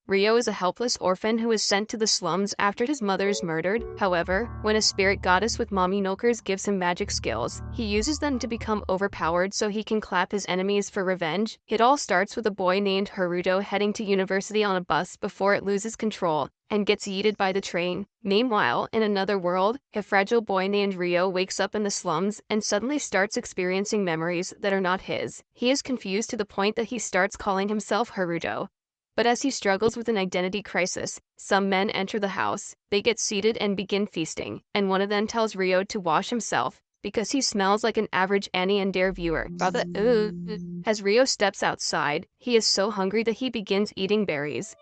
Rio is a helpless orphan who is sent to the slums after his mother is murdered. However, when a spirit goddess with mommy milkers gives him magic skills, he uses them to become overpowered so he can clap his enemies for revenge. It all starts with a boy named Haruto heading to university on a bus before it loses control and gets yeeted by the train. Meanwhile, in another world, a fragile boy named Rio wakes up in the slums and suddenly starts experiencing memories that are not his. He is confused to the point that he starts calling himself Haruto. But as he struggles with an identity crisis, some men enter the house. They get seated and begin feasting, and one of them tells Rio to wash himself because he smells like an average Annie and Dare viewer. As Rio steps outside, he is so hungry that he begins eating berries.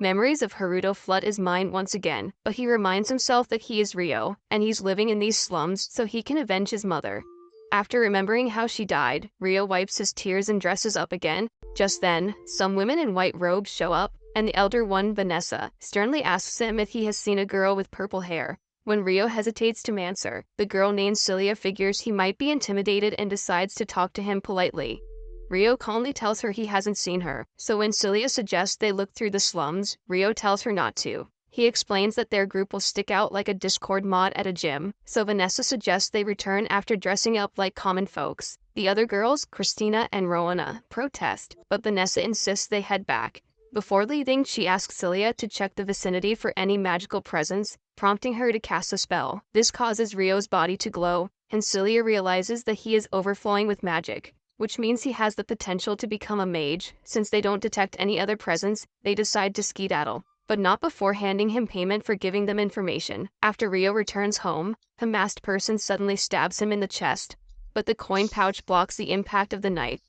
Memories of Haruto flood his mind once again, but he reminds himself that he is Rio, and he's living in these slums so he can avenge his mother. After remembering how she died, Rio wipes his tears and dresses up again. Just then, some women in white robes show up, and the elder one, Vanessa, sternly asks him if he has seen a girl with purple hair. When Rio hesitates to answer, the girl named Celia figures he might be intimidated and decides to talk to him politely. Rio calmly tells her he hasn't seen her, so when Celia suggests they look through the slums, Rio tells her not to. He explains that their group will stick out like a Discord mod at a gym, so Vanessa suggests they return after dressing up like common folks. The other girls, Christina and Rowana, protest, but Vanessa insists they head back. Before leaving, she asks Celia to check the vicinity for any magical presence, prompting her to cast a spell. This causes Rio's body to glow, and Celia realizes that he is overflowing with magic, which means he has the potential to become a mage. Since they don't detect any other presence, they decide to skedaddle, but not before handing him payment for giving them information. After Rio returns home, a masked person suddenly stabs him in the chest, but the coin pouch blocks the impact of the knife.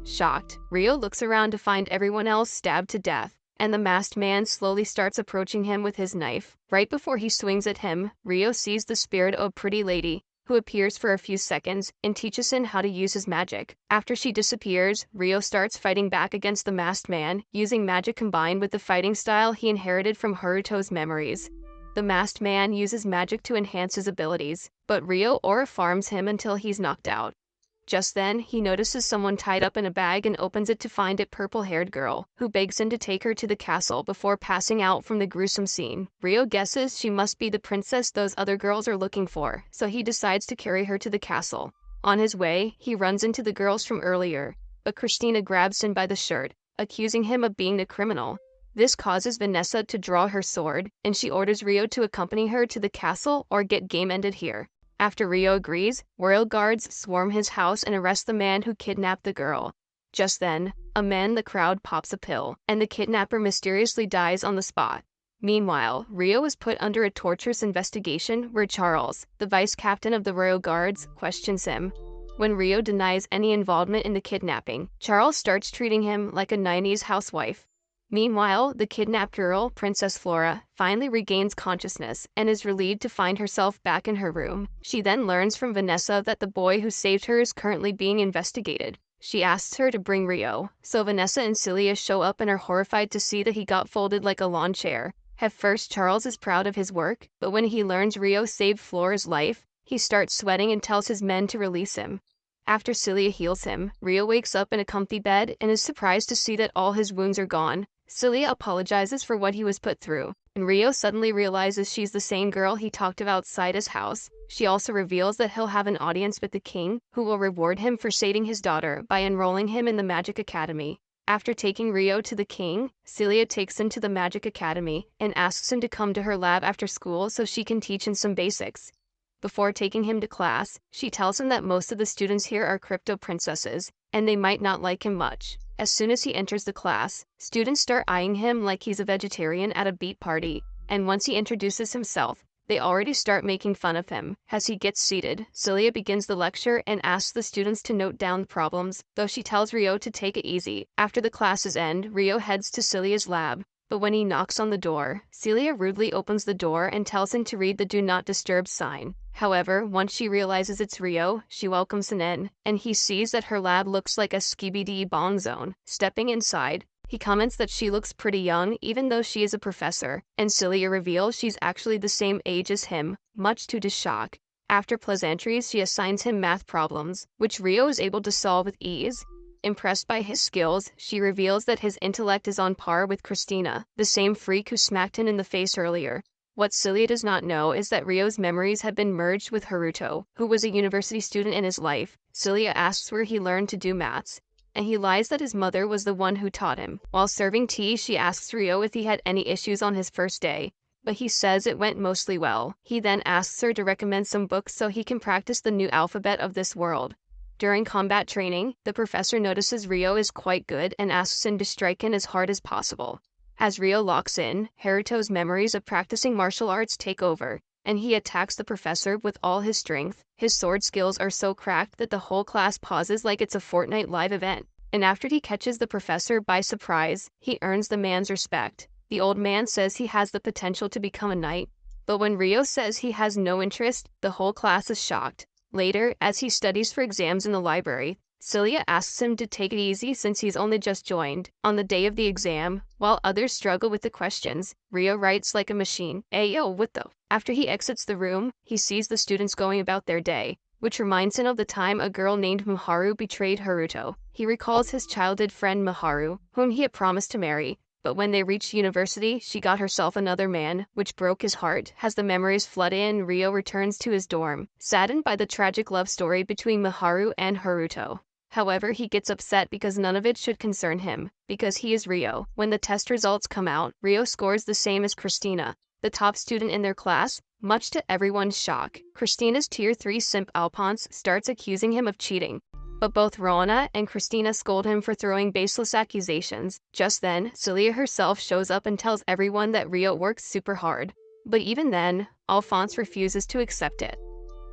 Shocked, Rio looks around to find everyone else stabbed to death, and the masked man slowly starts approaching him with his knife. Right before he swings at him, Rio sees the spirit of a pretty lady, who appears for a few seconds and teaches him how to use his magic. After she disappears, Rio starts fighting back against the masked man, using magic combined with the fighting style he inherited from Haruto's memories. The masked man uses magic to enhance his abilities, but Rio aura farms him until he's knocked out. Just then, he notices someone tied up in a bag and opens it to find a purple-haired girl, who begs him to take her to the castle before passing out from the gruesome scene. Rio guesses she must be the princess those other girls are looking for, so he decides to carry her to the castle. On his way, he runs into the girls from earlier, but Christina grabs him by the shirt, accusing him of being the criminal. This causes Vanessa to draw her sword, and she orders Rio to accompany her to the castle or get game ended here. After Rio agrees, royal guards swarm his house and arrest the man who kidnapped the girl. Just then, a man in the crowd pops a pill, and the kidnapper mysteriously dies on the spot. Meanwhile, Rio is put under a torturous investigation where Charles, the vice captain of the royal guards, questions him. When Rio denies any involvement in the kidnapping, Charles starts treating him like a 90s housewife. Meanwhile, the kidnapped girl, Princess Flora, finally regains consciousness and is relieved to find herself back in her room. She then learns from Vanessa that the boy who saved her is currently being investigated. She asks her to bring Rio, so Vanessa and Celia show up and are horrified to see that he got folded like a lawn chair. At first, Charles is proud of his work, but when he learns Rio saved Flora's life, he starts sweating and tells his men to release him. After Celia heals him, Rio wakes up in a comfy bed and is surprised to see that all his wounds are gone. Celia apologizes for what he was put through, and Rio suddenly realizes she's the same girl he talked to outside his house. She also reveals that he'll have an audience with the king, who will reward him for saving his daughter by enrolling him in the Magic Academy. After taking Rio to the king, Celia takes him to the Magic Academy and asks him to come to her lab after school so she can teach him some basics. Before taking him to class, she tells him that most of the students here are crypto princesses, and they might not like him much. As soon as he enters the class, students start eyeing him like he's a vegetarian at a beat party, and once he introduces himself, they already start making fun of him. As he gets seated, Celia begins the lecture and asks the students to note down the problems, though she tells Rio to take it easy. After the classes end, Rio heads to Celia's lab, but when he knocks on the door, Celia rudely opens the door and tells him to read the Do Not Disturb sign. However, once she realizes it's Rio, she welcomes him in, and he sees that her lab looks like a skibidi bong zone. Stepping inside, he comments that she looks pretty young even though she is a professor, and Celia reveals she's actually the same age as him, much to his shock. After pleasantries, she assigns him math problems, which Rio is able to solve with ease. impressed by his skills, she reveals that his intellect is on par with Christina, the same freak who smacked him in the face earlier. What Celia does not know is that Ryo's memories have been merged with Haruto, who was a university student in his life. Celia asks where he learned to do maths, and he lies that his mother was the one who taught him. While serving tea, she asks Ryo if he had any issues on his first day, but he says it went mostly well. He then asks her to recommend some books so he can practice the new alphabet of this world. During combat training, the professor notices Ryo is quite good and asks him to strike in as hard as possible. As Ryo locks in, Haruto's memories of practicing martial arts take over, and he attacks the professor with all his strength. His sword skills are so cracked that the whole class pauses like it's a Fortnite live event. And after he catches the professor by surprise, he earns the man's respect. The old man says he has the potential to become a knight, but when Ryo says he has no interest, the whole class is shocked. Later, as he studies for exams in the library, Celia asks him to take it easy since he's only just joined. On the day of the exam, while others struggle with the questions, Ryo writes like a machine. Ayo, what the? After he exits the room, he sees the students going about their day, which reminds him of the time a girl named Miharu betrayed Haruto. He recalls his childhood friend Miharu, whom he had promised to marry, but when they reached university, she got herself another man, which broke his heart. As the memories flood in, Ryo returns to his dorm, saddened by the tragic love story between Miharu and Haruto. However, he gets upset because none of it should concern him, because he is Ryo. When the test results come out, Ryo scores the same as Christina, the top student in their class, much to everyone's shock. Christina's Tier 3 simp Alphonse starts accusing him of cheating, but both Rona and Christina scold him for throwing baseless accusations. Just then, Celia herself shows up and tells everyone that Ryo works super hard. But even then, Alphonse refuses to accept it.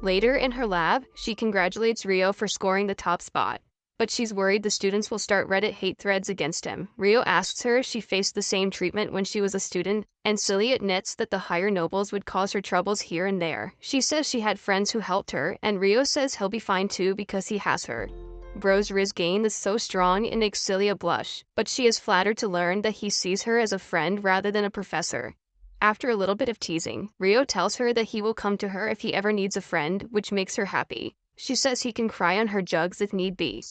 Later in her lab, she congratulates Ryo for scoring the top spot, but she's worried the students will start Reddit hate threads against him. Ryo asks her if she faced the same treatment when she was a student, and Celia admits that the higher nobles would cause her troubles here and there. She says she had friends who helped her, and Ryo says he'll be fine too because he has her. Bro's Rizgain is so strong it makes Celia blush, but she is flattered to learn that he sees her as a friend rather than a professor. After a little bit of teasing, Ryo tells her that he will come to her if he ever needs a friend, which makes her happy. She says he can cry on her jugs if need be.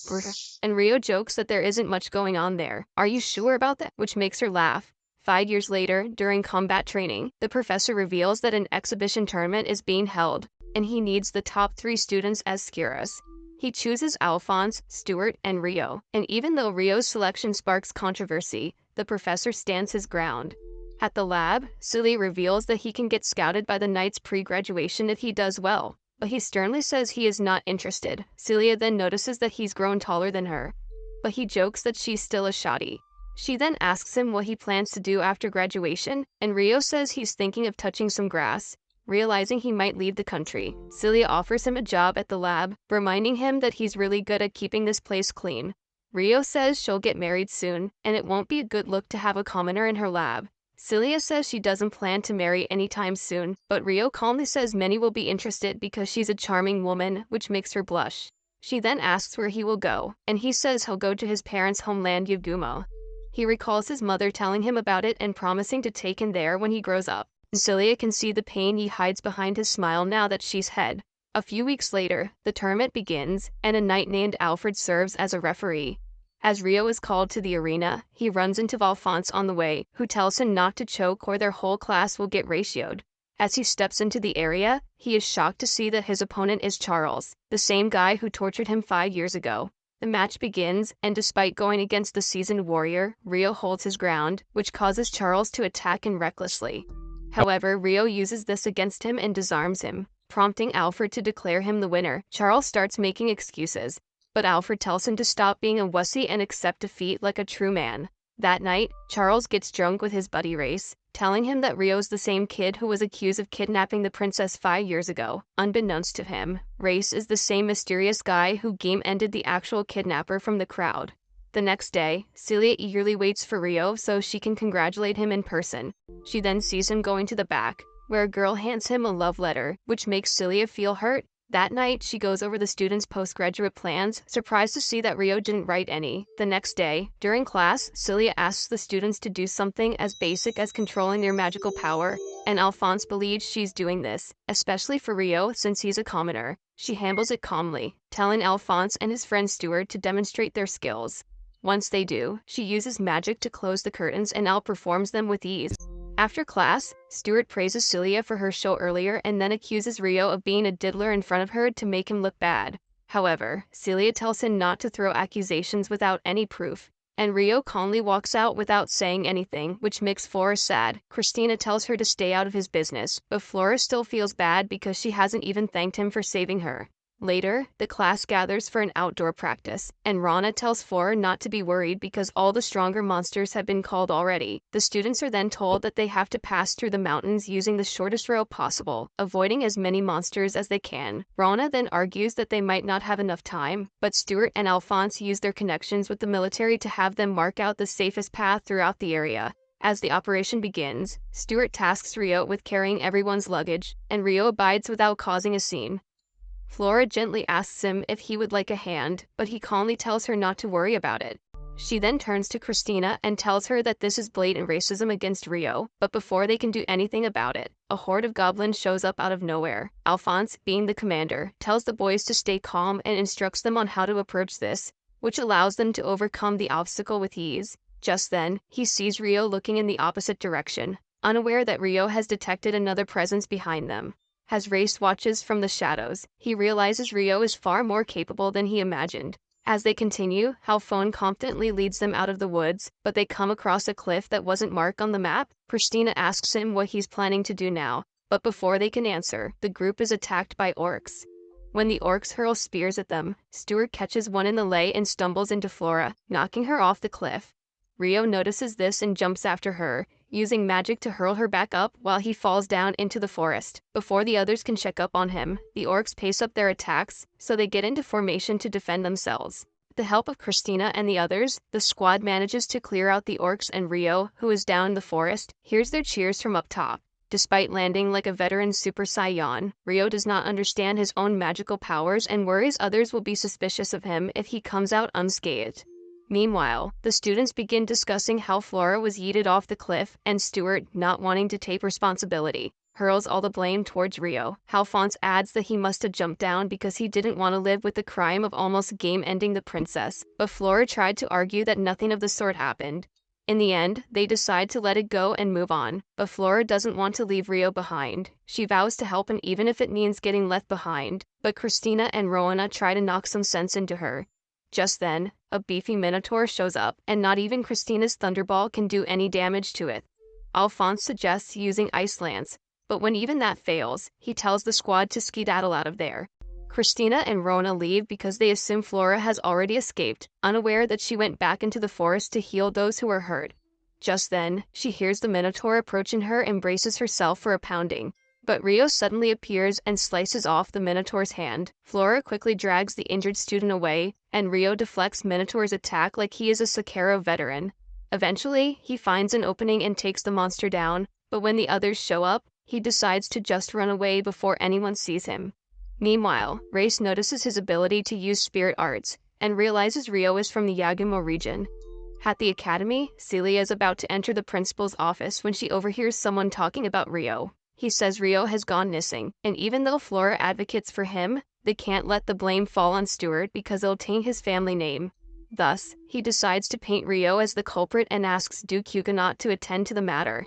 And Ryo jokes that there isn't much going on there. Are you sure about that? Which makes her laugh. 5 years later, during combat training, the professor reveals that an exhibition tournament is being held, and he needs the top 3 students as skiras. He chooses Alphonse, Stuart, and Ryo, and even though Ryo's selection sparks controversy, the professor stands his ground. At the lab, Celia reveals that he can get scouted by the Knights pre-graduation if he does well, but he sternly says he is not interested. Celia then notices that he's grown taller than her, but he jokes that she's still a shoddy. She then asks him what he plans to do after graduation, and Ryo says he's thinking of touching some grass. Realizing he might leave the country, Celia offers him a job at the lab, reminding him that he's really good at keeping this place clean. Ryo says she'll get married soon, and it won't be a good look to have a commoner in her lab. Celia says she doesn't plan to marry anytime soon, but Ryo calmly says many will be interested because she's a charming woman, which makes her blush. She then asks where he will go, and he says he'll go to his parents' homeland Yagumo. He recalls his mother telling him about it and promising to take him there when he grows up. Celia can see the pain he hides behind his smile now that she's head. A few weeks later, the tournament begins, and a knight named Alfred serves as a referee. As Ryo is called to the arena, he runs into Alphonse on the way, who tells him not to choke or their whole class will get ratioed. As he steps into the area, he is shocked to see that his opponent is Charles, the same guy who tortured him 5 years ago. The match begins, and despite going against the seasoned warrior, Ryo holds his ground, which causes Charles to attack him recklessly. However, Ryo uses this against him and disarms him, prompting Alfred to declare him the winner. Charles starts making excuses, but Alfred tells him to stop being a wussy and accept defeat like a true man. That night, Charles gets drunk with his buddy Race, telling him that Ryo's the same kid who was accused of kidnapping the princess 5 years ago. Unbeknownst to him, Race is the same mysterious guy who game-ended the actual kidnapper from the crowd. The next day, Celia eagerly waits for Ryo so she can congratulate him in person. She then sees him going to the back, where a girl hands him a love letter, which makes Celia feel hurt, That night, she goes over the students' postgraduate plans, surprised to see that Rio didn't write any. The next day, during class, Celia asks the students to do something as basic as controlling their magical power, and Alphonse believes she's doing this, especially for Rio since he's a commoner. She handles it calmly, telling Alphonse and his friend Stuart to demonstrate their skills. Once they do, she uses magic to close the curtains and outperforms them with ease. After class, Stuart praises Celia for her show earlier and then accuses Rio of being a diddler in front of her to make him look bad. However, Celia tells him not to throw accusations without any proof, and Rio calmly walks out without saying anything, which makes Flora sad. Christina tells her to stay out of his business, but Flora still feels bad because she hasn't even thanked him for saving her. Later, the class gathers for an outdoor practice, and Rana tells Flora not to be worried because all the stronger monsters have been called already. The students are then told that they have to pass through the mountains using the shortest route possible, avoiding as many monsters as they can. Rana then argues that they might not have enough time, but Stuart and Alphonse use their connections with the military to have them mark out the safest path throughout the area. As the operation begins, Stuart tasks Rio with carrying everyone's luggage, and Rio abides without causing a scene. Flora gently asks him if he would like a hand, but he calmly tells her not to worry about it. She then turns to Christina and tells her that this is blatant racism against Rio, but before they can do anything about it, a horde of goblins shows up out of nowhere. Alphonse, being the commander, tells the boys to stay calm and instructs them on how to approach this, which allows them to overcome the obstacle with ease. Just then, he sees Rio looking in the opposite direction, unaware that Rio has detected another presence behind them. As Race watches from the shadows, he realizes Rio is far more capable than he imagined. As they continue, Halfone confidently leads them out of the woods, but they come across a cliff that wasn't marked on the map. Christina asks him what he's planning to do now, but before they can answer, the group is attacked by orcs. When the orcs hurl spears at them, Stuart catches one in the leg and stumbles into Flora, knocking her off the cliff. Rio notices this and jumps after her, using magic to hurl her back up while he falls down into the forest. Before the others can check up on him, the orcs pace up their attacks, so they get into formation to defend themselves. With the help of Christina and the others, the squad manages to clear out the orcs, and Rio, who is down in the forest, hears their cheers from up top. Despite landing like a veteran Super Saiyan, Rio does not understand his own magical powers and worries others will be suspicious of him if he comes out unscathed. Meanwhile, the students begin discussing how Flora was yeeted off the cliff, and Stuart, not wanting to take responsibility, hurls all the blame towards Rio. Alphonse adds that he must have jumped down because he didn't want to live with the crime of almost game-ending the princess, but Flora tried to argue that nothing of the sort happened. In the end, they decide to let it go and move on, but Flora doesn't want to leave Rio behind. She vows to help him even if it means getting left behind, but Christina and Rowana try to knock some sense into her. Just then, a beefy minotaur shows up, and not even Christina's thunderball can do any damage to it. Alphonse suggests using Ice Lance, but when even that fails, he tells the squad to skedaddle out of there. Christina and Rona leave because they assume Flora has already escaped, unaware that she went back into the forest to heal those who were hurt. Just then, she hears the minotaur approaching her and braces herself for a pounding. But Rio suddenly appears and slices off the Minotaur's hand. Flora quickly drags the injured student away, and Rio deflects Minotaur's attack like he is a Sekiro veteran. Eventually, he finds an opening and takes the monster down, but when the others show up, he decides to just run away before anyone sees him. Meanwhile, Race notices his ability to use spirit arts, and realizes Rio is from the Yagumo region. At the academy, Celia is about to enter the principal's office when she overhears someone talking about Rio. He says Rio has gone missing, and even though Flora advocates for him, they can't let the blame fall on Stuart because it'll taint his family name. Thus, he decides to paint Rio as the culprit and asks Duke Huguenot to attend to the matter.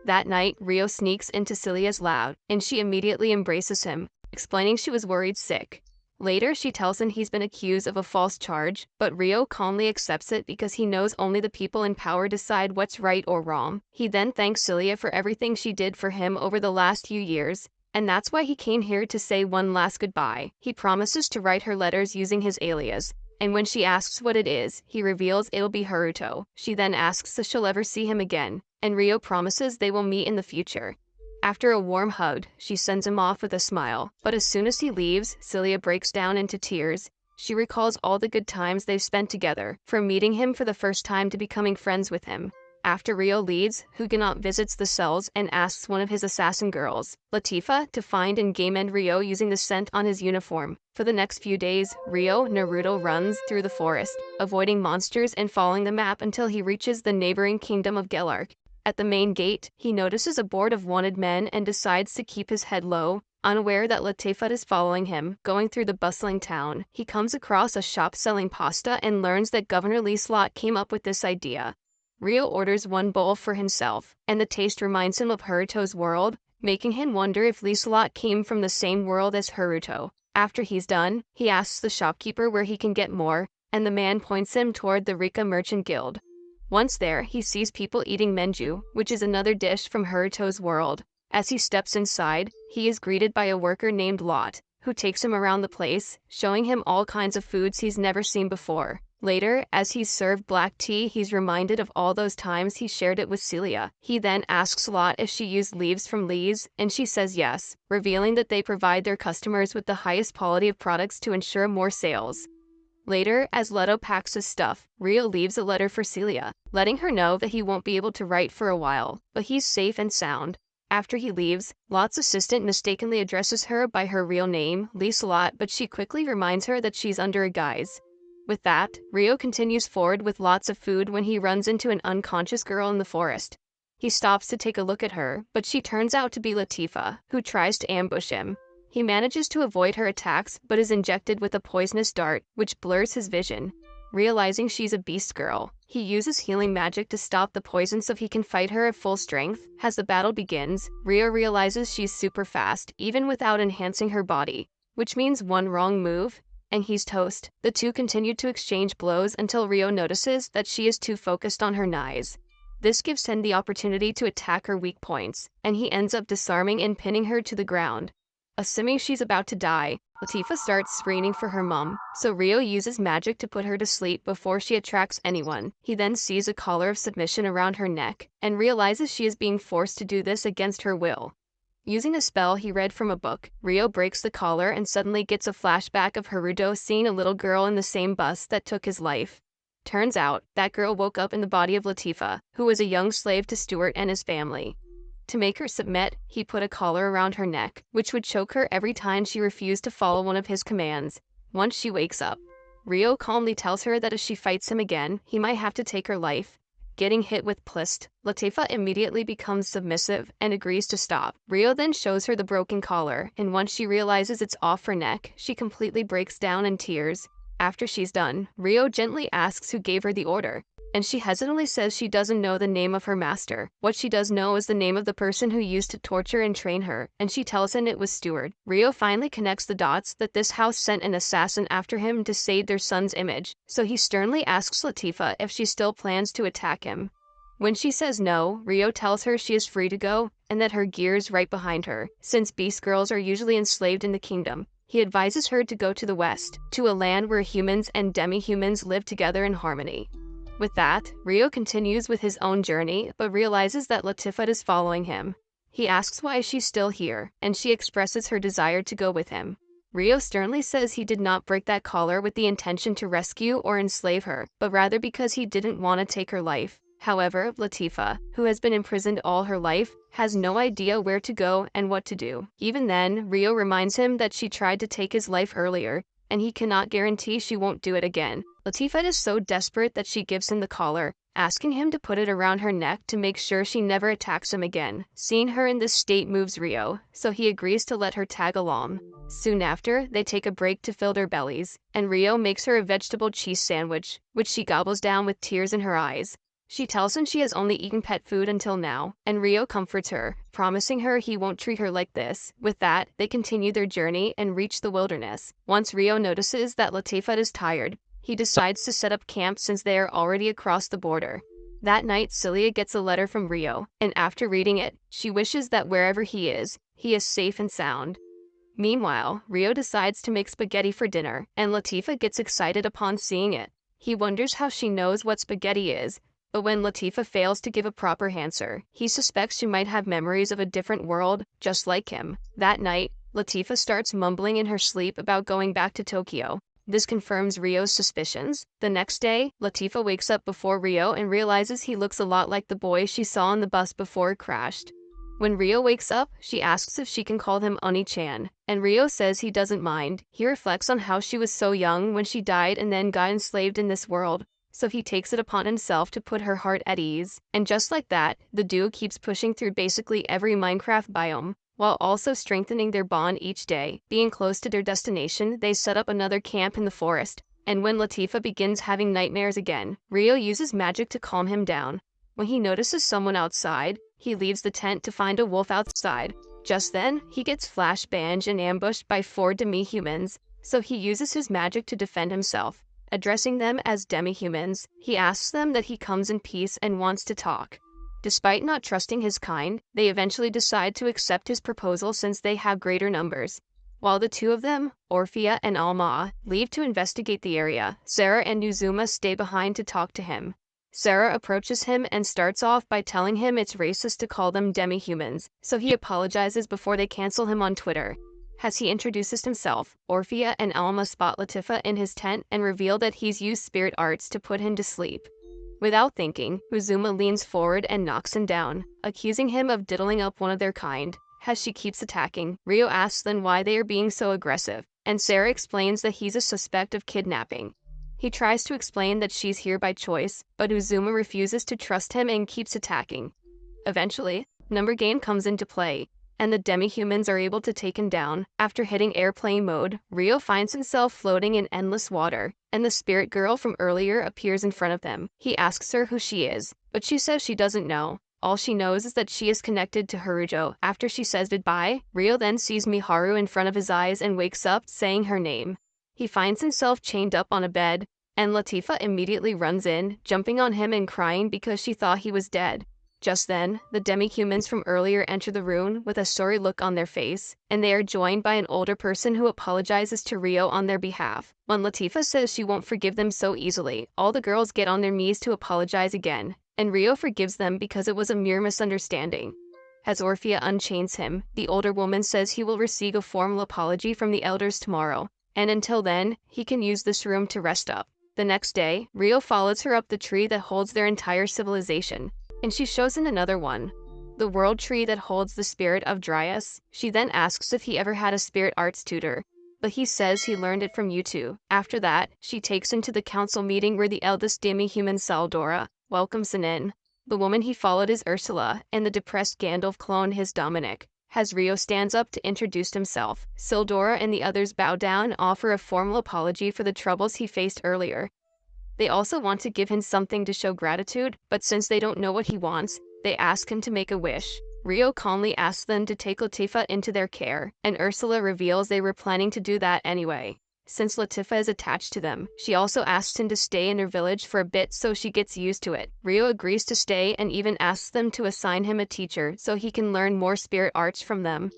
That night, Rio sneaks into Celia's lab, and she immediately embraces him, explaining she was worried sick. Later, she tells him he's been accused of a false charge, but Rio calmly accepts it because he knows only the people in power decide what's right or wrong. He then thanks Celia for everything she did for him over the last few years, and that's why he came here to say one last goodbye. He promises to write her letters using his alias, and when she asks what it is, he reveals it'll be Haruto. She then asks if she'll ever see him again, and Rio promises they will meet in the future. After a warm hug, she sends him off with a smile, but as soon as he leaves, Celia breaks down into tears. She recalls all the good times they've spent together, from meeting him for the first time to becoming friends with him. After Rio leaves, Huguenot visits the cells and asks one of his assassin girls, Latifa, to find and game end Rio using the scent on his uniform. For the next few days, Rio Naruto runs through the forest, avoiding monsters and following the map until he reaches the neighboring kingdom of Gelark. At the main gate, he notices a board of wanted men and decides to keep his head low. Unaware that Latifat is following him, going through the bustling town, he comes across a shop selling pasta and learns that Governor Lee Slot came up with this idea. Rio orders one bowl for himself, and the taste reminds him of Haruto's world, making him wonder if Lee Slot came from the same world as Haruto. After he's done, he asks the shopkeeper where he can get more, and the man points him toward the Rika Merchant Guild. Once there, he sees people eating menju, which is another dish from Haruto's world. As he steps inside, he is greeted by a worker named Lot, who takes him around the place, showing him all kinds of foods he's never seen before. Later, as he's served black tea, he's reminded of all those times he shared it with Celia. He then asks Lot if she used leaves from Lee's, and she says yes, revealing that they provide their customers with the highest quality of products to ensure more sales. Later, as Leto packs his stuff, Rio leaves a letter for Celia, letting her know that he won't be able to write for a while, but he's safe and sound. After he leaves, Lot's assistant mistakenly addresses her by her real name, Lisa Lot, but she quickly reminds her that she's under a guise. With that, Rio continues forward with lots of food when he runs into an unconscious girl in the forest. He stops to take a look at her, but she turns out to be Latifa, who tries to ambush him. He manages to avoid her attacks, but is injected with a poisonous dart, which blurs his vision. Realizing she's a beast girl, he uses healing magic to stop the poison so he can fight her at full strength. As the battle begins, Rio realizes she's super fast, even without enhancing her body, which means one wrong move, and he's toast. The two continue to exchange blows until Rio notices that she is too focused on her knives. This gives him the opportunity to attack her weak points, and he ends up disarming and pinning her to the ground. Assuming she's about to die, Latifa starts screaming for her mom, so Rio uses magic to put her to sleep before she attracts anyone. He then sees a collar of submission around her neck, and realizes she is being forced to do this against her will. Using a spell he read from a book, Rio breaks the collar and suddenly gets a flashback of Haruto seeing a little girl in the same bus that took his life. Turns out, that girl woke up in the body of Latifa, who was a young slave to Stuart and his family. To make her submit, he put a collar around her neck, which would choke her every time she refused to follow one of his commands. Once she wakes up, Rio calmly tells her that if she fights him again, he might have to take her life. Getting hit with Plist, Latifa immediately becomes submissive and agrees to stop. Rio then shows her the broken collar, and once she realizes it's off her neck, she completely breaks down in tears. After she's done, Rio gently asks who gave her the order, and she hesitantly says she doesn't know the name of her master. What she does know is the name of the person who used to torture and train her, and she tells him it was Stuart. Rio finally connects the dots that this house sent an assassin after him to save their son's image, so he sternly asks Latifa if she still plans to attack him. When she says no, Rio tells her she is free to go, and that her gear is right behind her, since beast girls are usually enslaved in the kingdom. He advises her to go to the west, to a land where humans and demi-humans live together in harmony. With that, Rio continues with his own journey, but realizes that Latifat is following him. He asks why she's still here, and she expresses her desire to go with him. Rio sternly says he did not break that collar with the intention to rescue or enslave her, but rather because he didn't want to take her life. However, Latifa, who has been imprisoned all her life, has no idea where to go and what to do. Even then, Rio reminds him that she tried to take his life earlier, and he cannot guarantee she won't do it again. Latifat is so desperate that she gives him the collar, asking him to put it around her neck to make sure she never attacks him again. Seeing her in this state moves Rio, so he agrees to let her tag along. Soon after, they take a break to fill their bellies, and Rio makes her a vegetable cheese sandwich, which she gobbles down with tears in her eyes. She tells him she has only eaten pet food until now, and Rio comforts her, promising her he won't treat her like this. With that, they continue their journey and reach the wilderness. Once Rio notices that Latifat is tired, he decides to set up camp since they are already across the border. That night, Celia gets a letter from Rio, and after reading it, she wishes that wherever he is safe and sound. Meanwhile, Rio decides to make spaghetti for dinner, and Latifat gets excited upon seeing it. He wonders how she knows what spaghetti is, but when Latifa fails to give a proper answer, he suspects she might have memories of a different world, just like him. That night, Latifa starts mumbling in her sleep about going back to Tokyo. This confirms Rio's suspicions. The next day, Latifah wakes up before Rio and realizes he looks a lot like the boy she saw on the bus before it crashed. When Rio wakes up, she asks if she can call him Oni-chan, and Rio says he doesn't mind. He reflects on how she was so young when she died and then got enslaved in this world, so he takes it upon himself to put her heart at ease. And just like that, the duo keeps pushing through basically every Minecraft biome, while also strengthening their bond each day. Being close to their destination, they set up another camp in the forest, and when Latifah begins having nightmares again, Rio uses magic to calm him down. When he notices someone outside, he leaves the tent to find a wolf outside. Just then, he gets flashbanged and ambushed by 4 demi-humans, so he uses his magic to defend himself. Addressing them as demi-humans, he asks them that he comes in peace and wants to talk. Despite not trusting his kind, they eventually decide to accept his proposal since they have greater numbers. While the two of them, Orphea and Alma, leave to investigate the area, Sarah and Nuzuma stay behind to talk to him. Sarah approaches him and starts off by telling him it's racist to call them demi-humans, so he apologizes before they cancel him on Twitter. As he introduces himself, Orphea and Alma spot Latifah in his tent and reveal that he's used spirit arts to put him to sleep. Without thinking, Uzuma leans forward and knocks him down, accusing him of diddling up one of their kind. As she keeps attacking, Rio asks them why they are being so aggressive, and Sarah explains that he's a suspect of kidnapping. He tries to explain that she's here by choice, but Uzuma refuses to trust him and keeps attacking. Eventually, number game comes into play, and the demi-humans are able to take him down. After hitting airplane mode, Rio finds himself floating in endless water, and the spirit girl from earlier appears in front of them. He asks her who she is, but she says she doesn't know. All she knows is that she is connected to Harujo. After she says goodbye, Rio then sees Miharu in front of his eyes and wakes up saying her name. He finds himself chained up on a bed, and Latifah immediately runs in, jumping on him and crying because she thought he was dead. Just then, the demi-humans from earlier enter the room with a sorry look on their face, and they are joined by an older person who apologizes to Rio on their behalf. When Latifah says she won't forgive them so easily, all the girls get on their knees to apologize again, and Rio forgives them because it was a mere misunderstanding. As Orphea unchains him, the older woman says he will receive a formal apology from the elders tomorrow, and until then, he can use this room to rest up. The next day, Rio follows her up the tree that holds their entire civilization, and she shows him another one, the world tree that holds the spirit of Dryas. She then asks if he ever had a spirit arts tutor, but he says he learned it from YouTube. After that, she takes him to the council meeting where the eldest demi-human Saldora welcomes him in. The woman he followed is Ursula, and the depressed Gandalf clone is Dominic. As Rio stands up to introduce himself, Sildora and the others bow down and offer a formal apology for the troubles he faced earlier. They also want to give him something to show gratitude, but since they don't know what he wants, they ask him to make a wish. Rio calmly asks them to take Latifah into their care, and Ursula reveals they were planning to do that anyway. Since Latifah is attached to them, she also asks him to stay in her village for a bit so she gets used to it. Rio agrees to stay and even asks them to assign him a teacher so he can learn more spirit arts from them.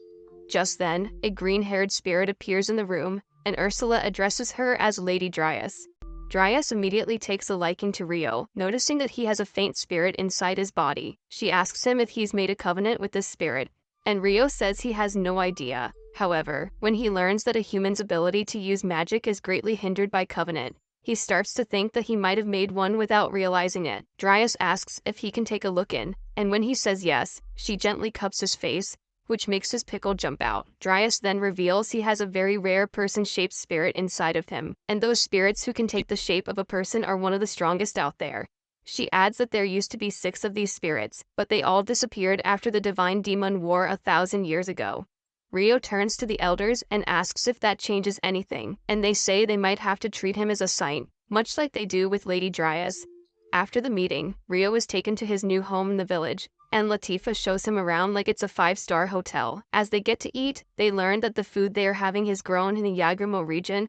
Just then, a green-haired spirit appears in the room, and Ursula addresses her as Lady Dryas. Dryas immediately takes a liking to Rio, noticing that he has a faint spirit inside his body. She asks him if he's made a covenant with this spirit, and Rio says he has no idea. However, when he learns that a human's ability to use magic is greatly hindered by covenant, he starts to think that he might have made one without realizing it. Dryas asks if he can take a look in, and when he says yes, she gently cups his face, which makes his pickle jump out. Dryas then reveals he has a very rare person-shaped spirit inside of him, and those spirits who can take the shape of a person are one of the strongest out there. She adds that there used to be 6 of these spirits, but they all disappeared after the Divine Demon War 1,000 years ago. Rio turns to the elders and asks if that changes anything, and they say they might have to treat him as a saint, much like they do with Lady Dryas. After the meeting, Rio is taken to his new home in the village, and Latifah shows him around like it's a 5-star hotel. As they get to eat, they learn that the food they are having is grown in the Yagramo region.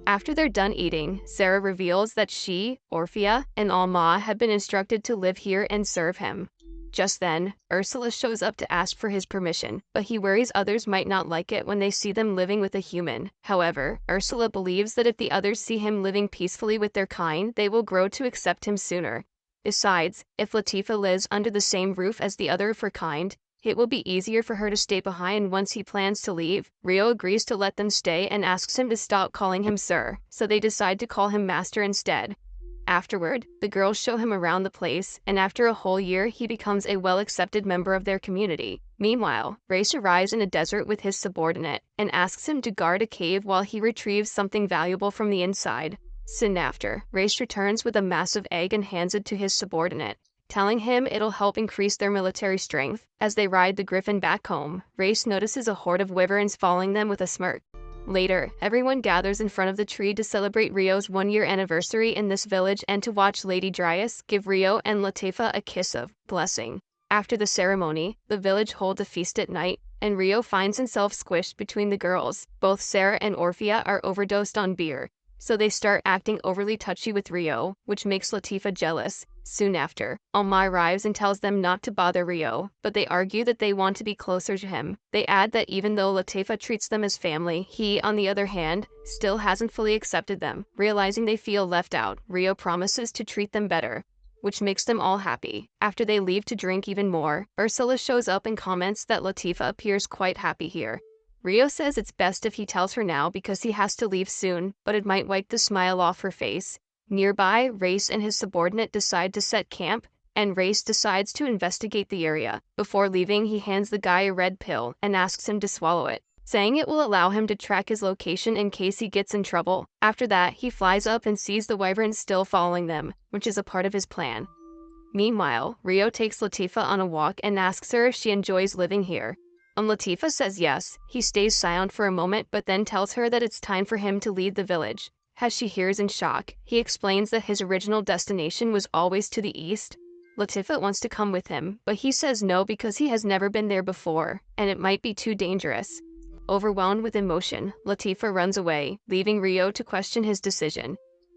After they're done eating, Sarah reveals that she, Orphea, and Alma have been instructed to live here and serve him. Just then, Ursula shows up to ask for his permission, but he worries others might not like it when they see them living with a human. However, Ursula believes that if the others see him living peacefully with their kind, they will grow to accept him sooner. Besides, if Latifah lives under the same roof as the other of her kind, It will be easier for her to stay behind once he plans to leave. Rio agrees to let them stay and asks him to stop calling him sir, so they decide to call him master instead. Afterward, the girls show him around the place, and after a whole year he becomes a well-accepted member of their community. Meanwhile, Race arrives in a desert with his subordinate, and asks him to guard a cave while he retrieves something valuable from the inside. Soon after, Race returns with a massive egg and hands it to his subordinate, telling him it'll help increase their military strength. As they ride the griffin back home, Race notices a horde of wyverns following them with a smirk. Later, everyone gathers in front of the tree to celebrate Rio's one-year anniversary in this village and to watch Lady Dryas give Rio and Latifa a kiss of blessing. After the ceremony, the village holds a feast at night, and Rio finds himself squished between the girls. Both Sarah and Orphea are overdosed on beer, so they start acting overly touchy with Rio, which makes Latifa jealous. Soon after, Alma arrives and tells them not to bother Rio, but they argue that they want to be closer to him. They add that even though Latifa treats them as family, he, on the other hand, still hasn't fully accepted them. Realizing they feel left out, Rio promises to treat them better, which makes them all happy. After they leave to drink even more, Ursula shows up and comments that Latifa appears quite happy here. Rio says it's best if he tells her now because he has to leave soon, but it might wipe the smile off her face. Nearby, Race and his subordinate decide to set camp, and Race decides to investigate the area. Before leaving, he hands the guy a red pill and asks him to swallow it, saying it will allow him to track his location in case he gets in trouble. After that, he flies up and sees the wyverns still following them, which is a part of his plan. Meanwhile, Rio takes Latifa on a walk and asks her if she enjoys living here. Latifa says yes. He stays silent for a moment but then tells her that it's time for him to leave the village. As she hears in shock, he explains that his original destination was always to the east. Latifa wants to come with him, but he says no because he has never been there before, and it might be too dangerous. Overwhelmed with emotion, Latifa runs away, leaving Rio to question his decision.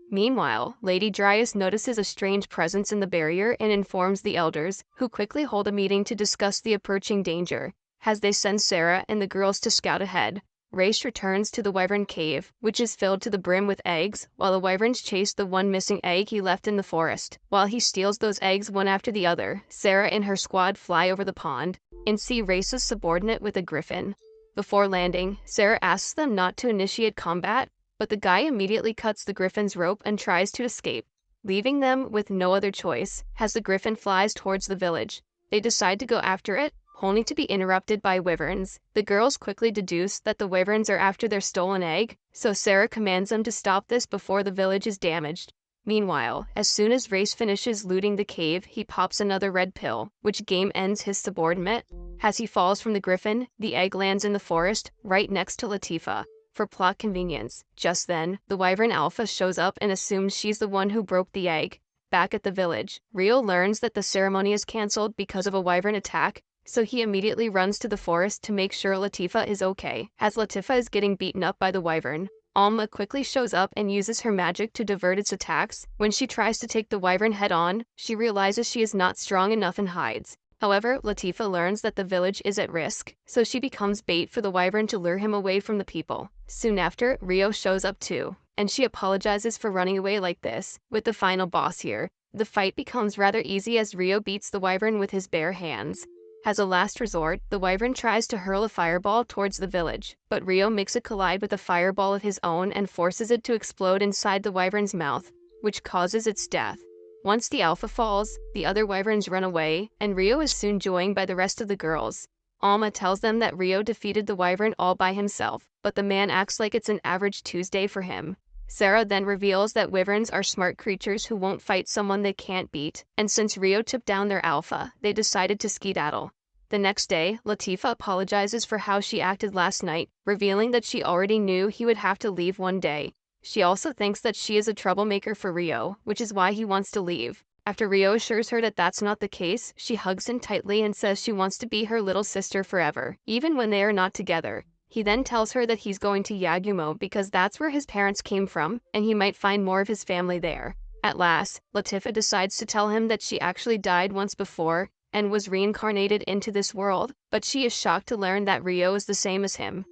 Meanwhile, Lady Dryas notices a strange presence in the barrier and informs the elders, who quickly hold a meeting to discuss the approaching danger. As they send Sarah and the girls to scout ahead, Race returns to the wyvern cave, which is filled to the brim with eggs, while the wyverns chase the one missing egg he left in the forest. While he steals those eggs one after the other, Sarah and her squad fly over the pond and see Race's subordinate with a griffin. Before landing, Sarah asks them not to initiate combat, but the guy immediately cuts the griffin's rope and tries to escape, leaving them with no other choice. As the griffin flies towards the village, they decide to go after it, only to be interrupted by wyverns. The girls quickly deduce that the wyverns are after their stolen egg, so Sarah commands them to stop this before the village is damaged. Meanwhile, as soon as Race finishes looting the cave, he pops another red pill, which game ends his subordinate. As he falls from the griffin, the egg lands in the forest, right next to Latifa. For plot convenience, just then, the wyvern alpha shows up and assumes she's the one who broke the egg. Back at the village, Rio learns that the ceremony is cancelled because of a wyvern attack, so he immediately runs to the forest to make sure Latifa is okay. As Latifa is getting beaten up by the wyvern, Alma quickly shows up and uses her magic to divert its attacks. When she tries to take the wyvern head-on, she realizes she is not strong enough and hides. However, Latifa learns that the village is at risk, so she becomes bait for the wyvern to lure him away from the people. Soon after, Rio shows up too, and she apologizes for running away like this. With the final boss here, the fight becomes rather easy as Rio beats the wyvern with his bare hands. As a last resort, the wyvern tries to hurl a fireball towards the village, but Rio makes it collide with a fireball of his own and forces it to explode inside the wyvern's mouth, which causes its death. Once the alpha falls, the other wyverns run away, and Rio is soon joined by the rest of the girls. Alma tells them that Rio defeated the wyvern all by himself, but the man acts like it's an average Tuesday for him. Sarah then reveals that wyverns are smart creatures who won't fight someone they can't beat, and since Rio took down their alpha, they decided to skedaddle. The next day, Latifa apologizes for how she acted last night, revealing that she already knew he would have to leave one day. She also thinks that she is a troublemaker for Rio, which is why he wants to leave. After Rio assures her that that's not the case, she hugs him tightly and says she wants to be her little sister forever, even when they are not together. He then tells her that he's going to Yagumo because that's where his parents came from, and he might find more of his family there. At last, Latifa decides to tell him that she actually died once before and was reincarnated into this world, but she is shocked to learn that Rio is the same as him.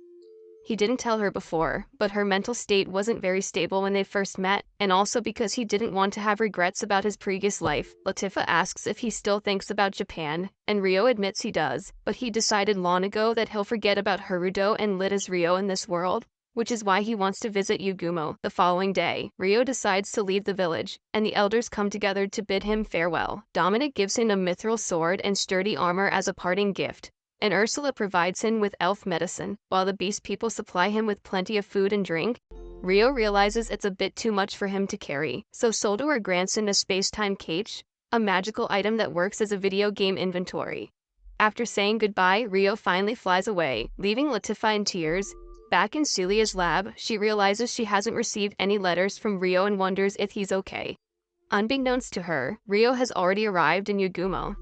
He didn't tell her before, but her mental state wasn't very stable when they first met, and also because he didn't want to have regrets about his previous life. Latifah asks if he still thinks about Japan, and Rio admits he does, but he decided long ago that he'll forget about Haruto and live as Rio in this world, which is why he wants to visit Yugumo. The following day, Rio decides to leave the village, and the elders come together to bid him farewell. Dominic gives him a mithril sword and sturdy armor as a parting gift, and Ursula provides him with elf medicine, while the beast people supply him with plenty of food and drink. Rio realizes it's a bit too much for him to carry, so sold to her grandson a space-time cage, a magical item that works as a video game inventory. After saying goodbye, Rio finally flies away, leaving Latifah in tears. Back in Celia's lab, she realizes she hasn't received any letters from Rio and wonders if he's okay. Unbeknownst to her, Rio has already arrived in Yugumo.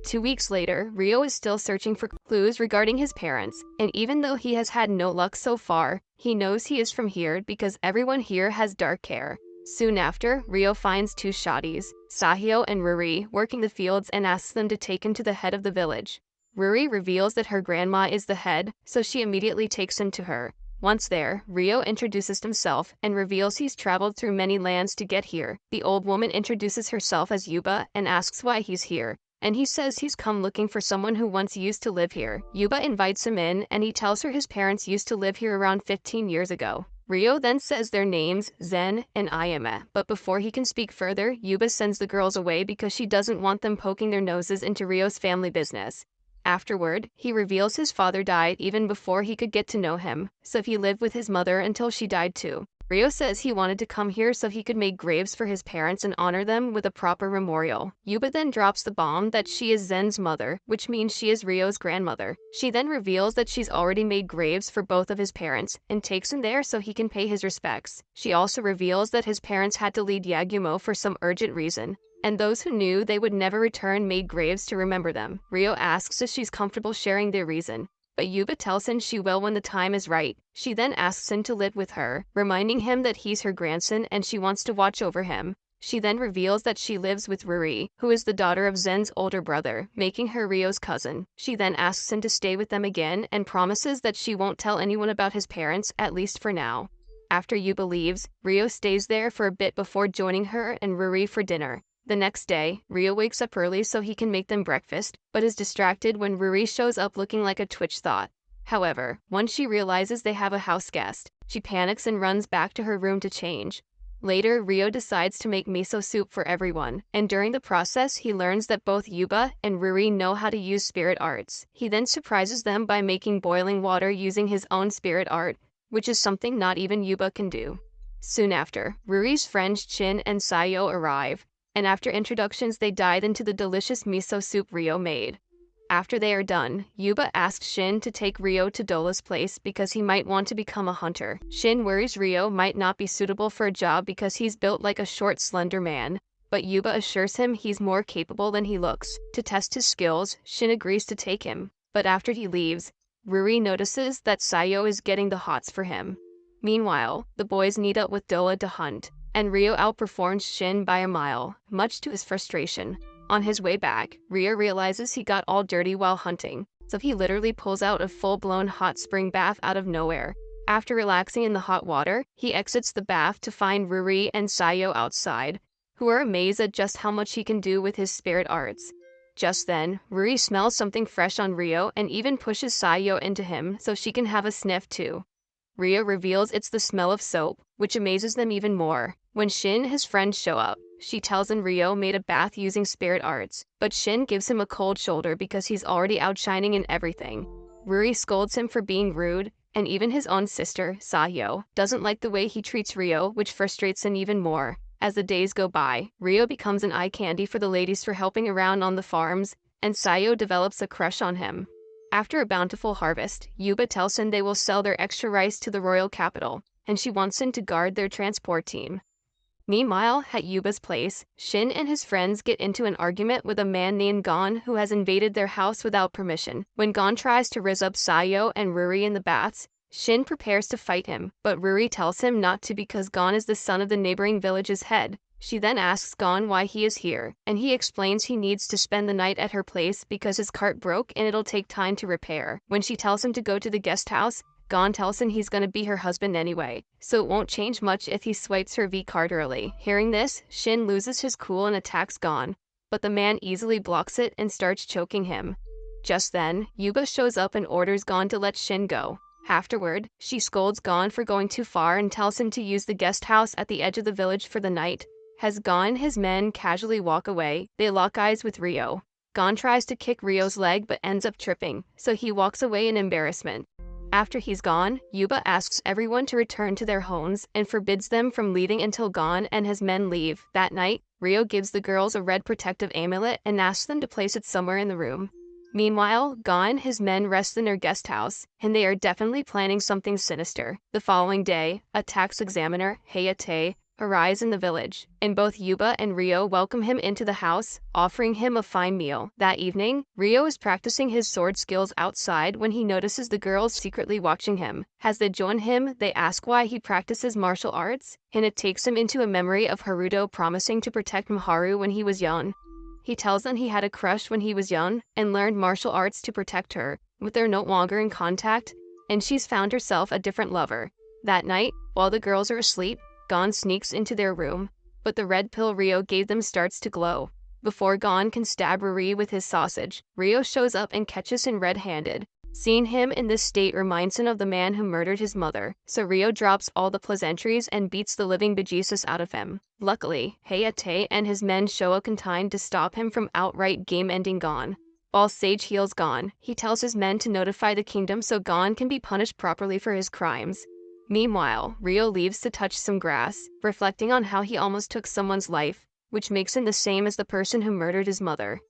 2 weeks later, Rio is still searching for clues regarding his parents, and even though he has had no luck so far, he knows he is from here because everyone here has dark hair. Soon after, Rio finds two shotties, Sahyo and Ruri, working the fields and asks them to take him to the head of the village. Ruri reveals that her grandma is the head, so she immediately takes him to her. Once there, Rio introduces himself and reveals he's traveled through many lands to get here. The old woman introduces herself as Yuba and asks why he's here, and he says he's come looking for someone who once used to live here. Yuba invites him in, and he tells her his parents used to live here around 15 years ago. Rio then says their names, Zen and Ayame, but before he can speak further, Yuba sends the girls away because she doesn't want them poking their noses into Rio's family business. Afterward, he reveals his father died even before he could get to know him, so he lived with his mother until she died too. Rio says he wanted to come here so he could make graves for his parents and honor them with a proper memorial. Yuba then drops the bomb that she is Zen's mother, which means she is Rio's grandmother. She then reveals that she's already made graves for both of his parents, and takes him there so he can pay his respects. She also reveals that his parents had to leave Yagumo for some urgent reason, and those who knew they would never return made graves to remember them. Rio asks if she's comfortable sharing their reason, but Yuba tells him she will when the time is right. She then asks him to live with her, reminding him that he's her grandson and she wants to watch over him. She then reveals that she lives with Ruri, who is the daughter of Zen's older brother, making her Rio's cousin. She then asks him to stay with them again and promises that she won't tell anyone about his parents, at least for now. After Yuba leaves, Rio stays there for a bit before joining her and Ruri for dinner. The next day, Rio wakes up early so he can make them breakfast, but is distracted when Ruri shows up looking like a Twitch thought. However, once she realizes they have a house guest, she panics and runs back to her room to change. Later, Rio decides to make miso soup for everyone, and during the process he learns that both Yuba and Ruri know how to use spirit arts. He then surprises them by making boiling water using his own spirit art, which is something not even Yuba can do. Soon after, Ruri's friends Chin and Sayo arrive, and after introductions they dive into the delicious miso soup Rio made. After they are done, Yuba asks Shin to take Rio to Dola's place because he might want to become a hunter. Shin worries Rio might not be suitable for a job because he's built like a short, slender man, but Yuba assures him he's more capable than he looks. To test his skills, Shin agrees to take him, but after he leaves, Ruri notices that Sayo is getting the hots for him. Meanwhile, the boys meet up with Dola to hunt, and Rio outperforms Shin by a mile, much to his frustration. On his way back, Rio realizes he got all dirty while hunting, so he literally pulls out a full-blown hot spring bath out of nowhere. After relaxing in the hot water, he exits the bath to find Ruri and Sayo outside, who are amazed at just how much he can do with his spirit arts. Just then, Ruri smells something fresh on Rio and even pushes Sayo into him so she can have a sniff too. Rio reveals it's the smell of soap, which amazes them even more. When Shin and his friends show up, she tells them Rio made a bath using spirit arts, but Shin gives him a cold shoulder because he's already outshining in everything. Ruri scolds him for being rude, and even his own sister, Sahyo, doesn't like the way he treats Rio, which frustrates him even more. As the days go by, Rio becomes an eye candy for the ladies for helping around on the farms, and Sayo develops a crush on him. After a bountiful harvest, Yuba tells him they will sell their extra rice to the royal capital, and she wants him to guard their transport team. Meanwhile, at Yuba's place, Shin and his friends get into an argument with a man named Gon who has invaded their house without permission. When Gon tries to rizz up Sayo and Ruri in the baths, Shin prepares to fight him, but Ruri tells him not to because Gon is the son of the neighboring village's head. She then asks Gon why he is here, and he explains he needs to spend the night at her place because his cart broke and it'll take time to repair. When she tells him to go to the guest house, Gon tells him he's gonna be her husband anyway, so it won't change much if he swipes her V card early. Hearing this, Shin loses his cool and attacks Gon, but the man easily blocks it and starts choking him. Just then, Yuba shows up and orders Gon to let Shin go. Afterward, she scolds Gon for going too far and tells him to use the guest house at the edge of the village for the night. As Gon and his men casually walk away, they lock eyes with Ryo. Gon tries to kick Ryo's leg but ends up tripping, so he walks away in embarrassment. After he's gone, Yuba asks everyone to return to their homes and forbids them from leaving until Gon and his men leave. That night, Ryo gives the girls a red protective amulet and asks them to place it somewhere in the room. Meanwhile, Gon and his men rest in their guest house, and they are definitely planning something sinister. The following day, a tax examiner, Hayate, arrives in the village, and both Yuba and Ryo welcome him into the house, offering him a fine meal. That evening, Ryo is practicing his sword skills outside when he notices the girls secretly watching him. As they join him, they ask why he practices martial arts, and it takes him into a memory of Haruto promising to protect Miharu when he was young. He tells them he had a crush when he was young and learned martial arts to protect her, but they're no longer in contact, and she's found herself a different lover. That night, while the girls are asleep, Gon sneaks into their room, but the red pill Ryo gave them starts to glow. Before Gon can stab Ruri with his sausage, Ryo shows up and catches him red-handed. Seeing him in this state reminds him of the man who murdered his mother, so Ryo drops all the pleasantries and beats the living bejesus out of him. Luckily, Hayate and his men show up in time to stop him from outright game-ending Gon. While Sage heals Gon, he tells his men to notify the kingdom so Gon can be punished properly for his crimes. Meanwhile, Ryo leaves to touch some grass, reflecting on how he almost took someone's life, which makes him the same as the person who murdered his mother.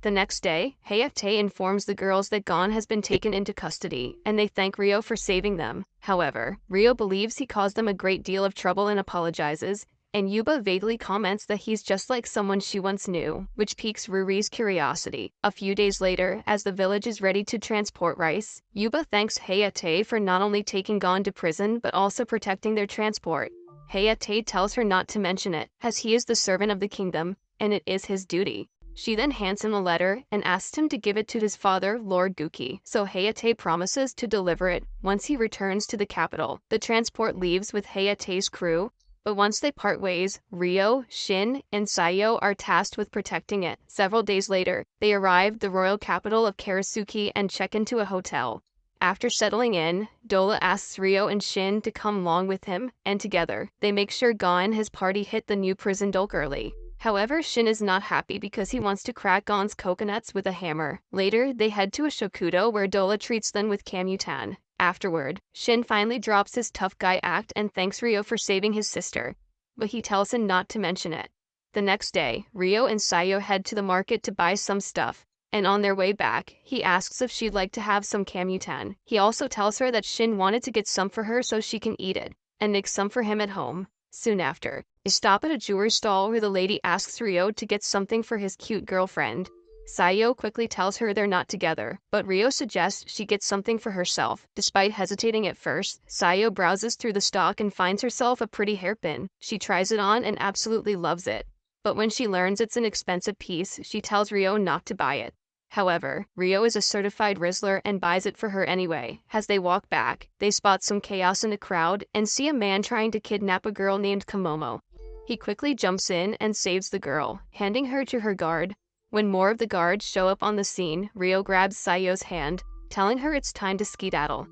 The next day, Hayate informs the girls that Gon has been taken into custody, and they thank Ryo for saving them. However, Ryo believes he caused them a great deal of trouble and apologizes, and Yuba vaguely comments that he's just like someone she once knew, which piques Ruri's curiosity. A few days later, as the village is ready to transport rice, Yuba thanks Hayate for not only taking Gon to prison but also protecting their transport. Hayate tells her not to mention it, as he is the servant of the kingdom, and it is his duty. She then hands him a letter and asks him to give it to his father, Lord Guki, so Hayate promises to deliver it once he returns to the capital. The transport leaves with Hayate's crew, but once they part ways, Ryo, Shin, and Sayo are tasked with protecting it. Several days later, they arrive the royal capital of Karasuki and check into a hotel. After settling in, Dola asks Ryo and Shin to come along with him, and together, they make sure Gon and his party hit the new prison dock early. However, Shin is not happy because he wants to crack Gon's coconuts with a hammer. Later, they head to a shokudo where Dola treats them with kamutan. Afterward, Shin finally drops his tough guy act and thanks Ryo for saving his sister, but he tells him not to mention it. The next day, Ryo and Sayo head to the market to buy some stuff, and on their way back, he asks if she'd like to have some kamutan. He also tells her that Shin wanted to get some for her so she can eat it, and make some for him at home. Soon after, they stop at a jewelry stall where the lady asks Ryo to get something for his cute girlfriend. Sayo quickly tells her they're not together, but Ryo suggests she gets something for herself. Despite hesitating at first, Sayo browses through the stock and finds herself a pretty hairpin. She tries it on and absolutely loves it. But when she learns it's an expensive piece, she tells Ryo not to buy it. However, Ryo is a certified Rizzler and buys it for her anyway. As they walk back, they spot some chaos in the crowd and see a man trying to kidnap a girl named Komomo. He quickly jumps in and saves the girl, handing her to her guard. When more of the guards show up on the scene, Ryo grabs Sayo's hand, telling her it's time to skedaddle.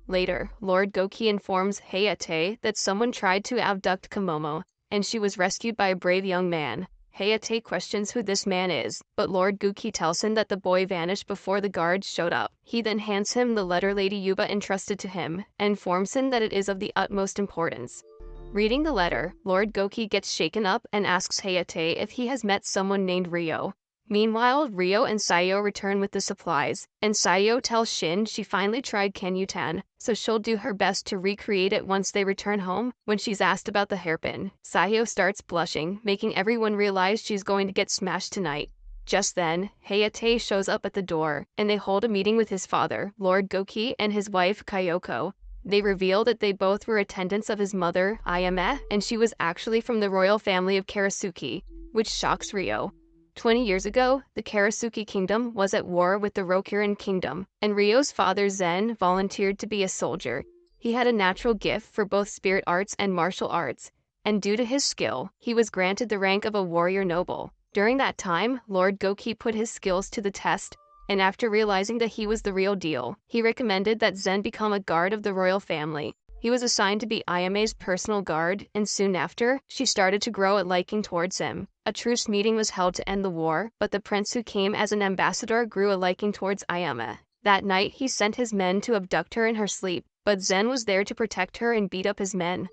Later, Lord Goki informs Hayate that someone tried to abduct Komomo, and she was rescued by a brave young man. Hayate questions who this man is, but Lord Guki tells him that the boy vanished before the guards showed up. He then hands him the letter Lady Yuba entrusted to him, and informs him that it is of the utmost importance. Reading the letter, Lord Goki gets shaken up and asks Hayate if he has met someone named Ryo. Meanwhile, Ryo and Sayo return with the supplies, and Sayo tells Shin she finally tried kanutan, so she'll do her best to recreate it once they return home. When she's asked about the hairpin, Sayo starts blushing, making everyone realize she's going to get smashed tonight. Just then, Hayate shows up at the door, and they hold a meeting with his father, Lord Goki, and his wife, Kayoko. They reveal that they both were attendants of his mother, Ayame, and she was actually from the royal family of Karasuki, which shocks Ryo. 20 years ago, the Karasuki Kingdom was at war with the Rokurin Kingdom, and Ryo's father Zen volunteered to be a soldier. He had a natural gift for both spirit arts and martial arts, and due to his skill, he was granted the rank of a warrior noble. During that time, Lord Goki put his skills to the test, and after realizing that he was the real deal, he recommended that Zen become a guard of the royal family. He was assigned to be Ayame's personal guard, and soon after, she started to grow a liking towards him. A truce meeting was held to end the war, but the prince who came as an ambassador grew a liking towards Ayame. That night, he sent his men to abduct her in her sleep, but Zen was there to protect her and beat up his men.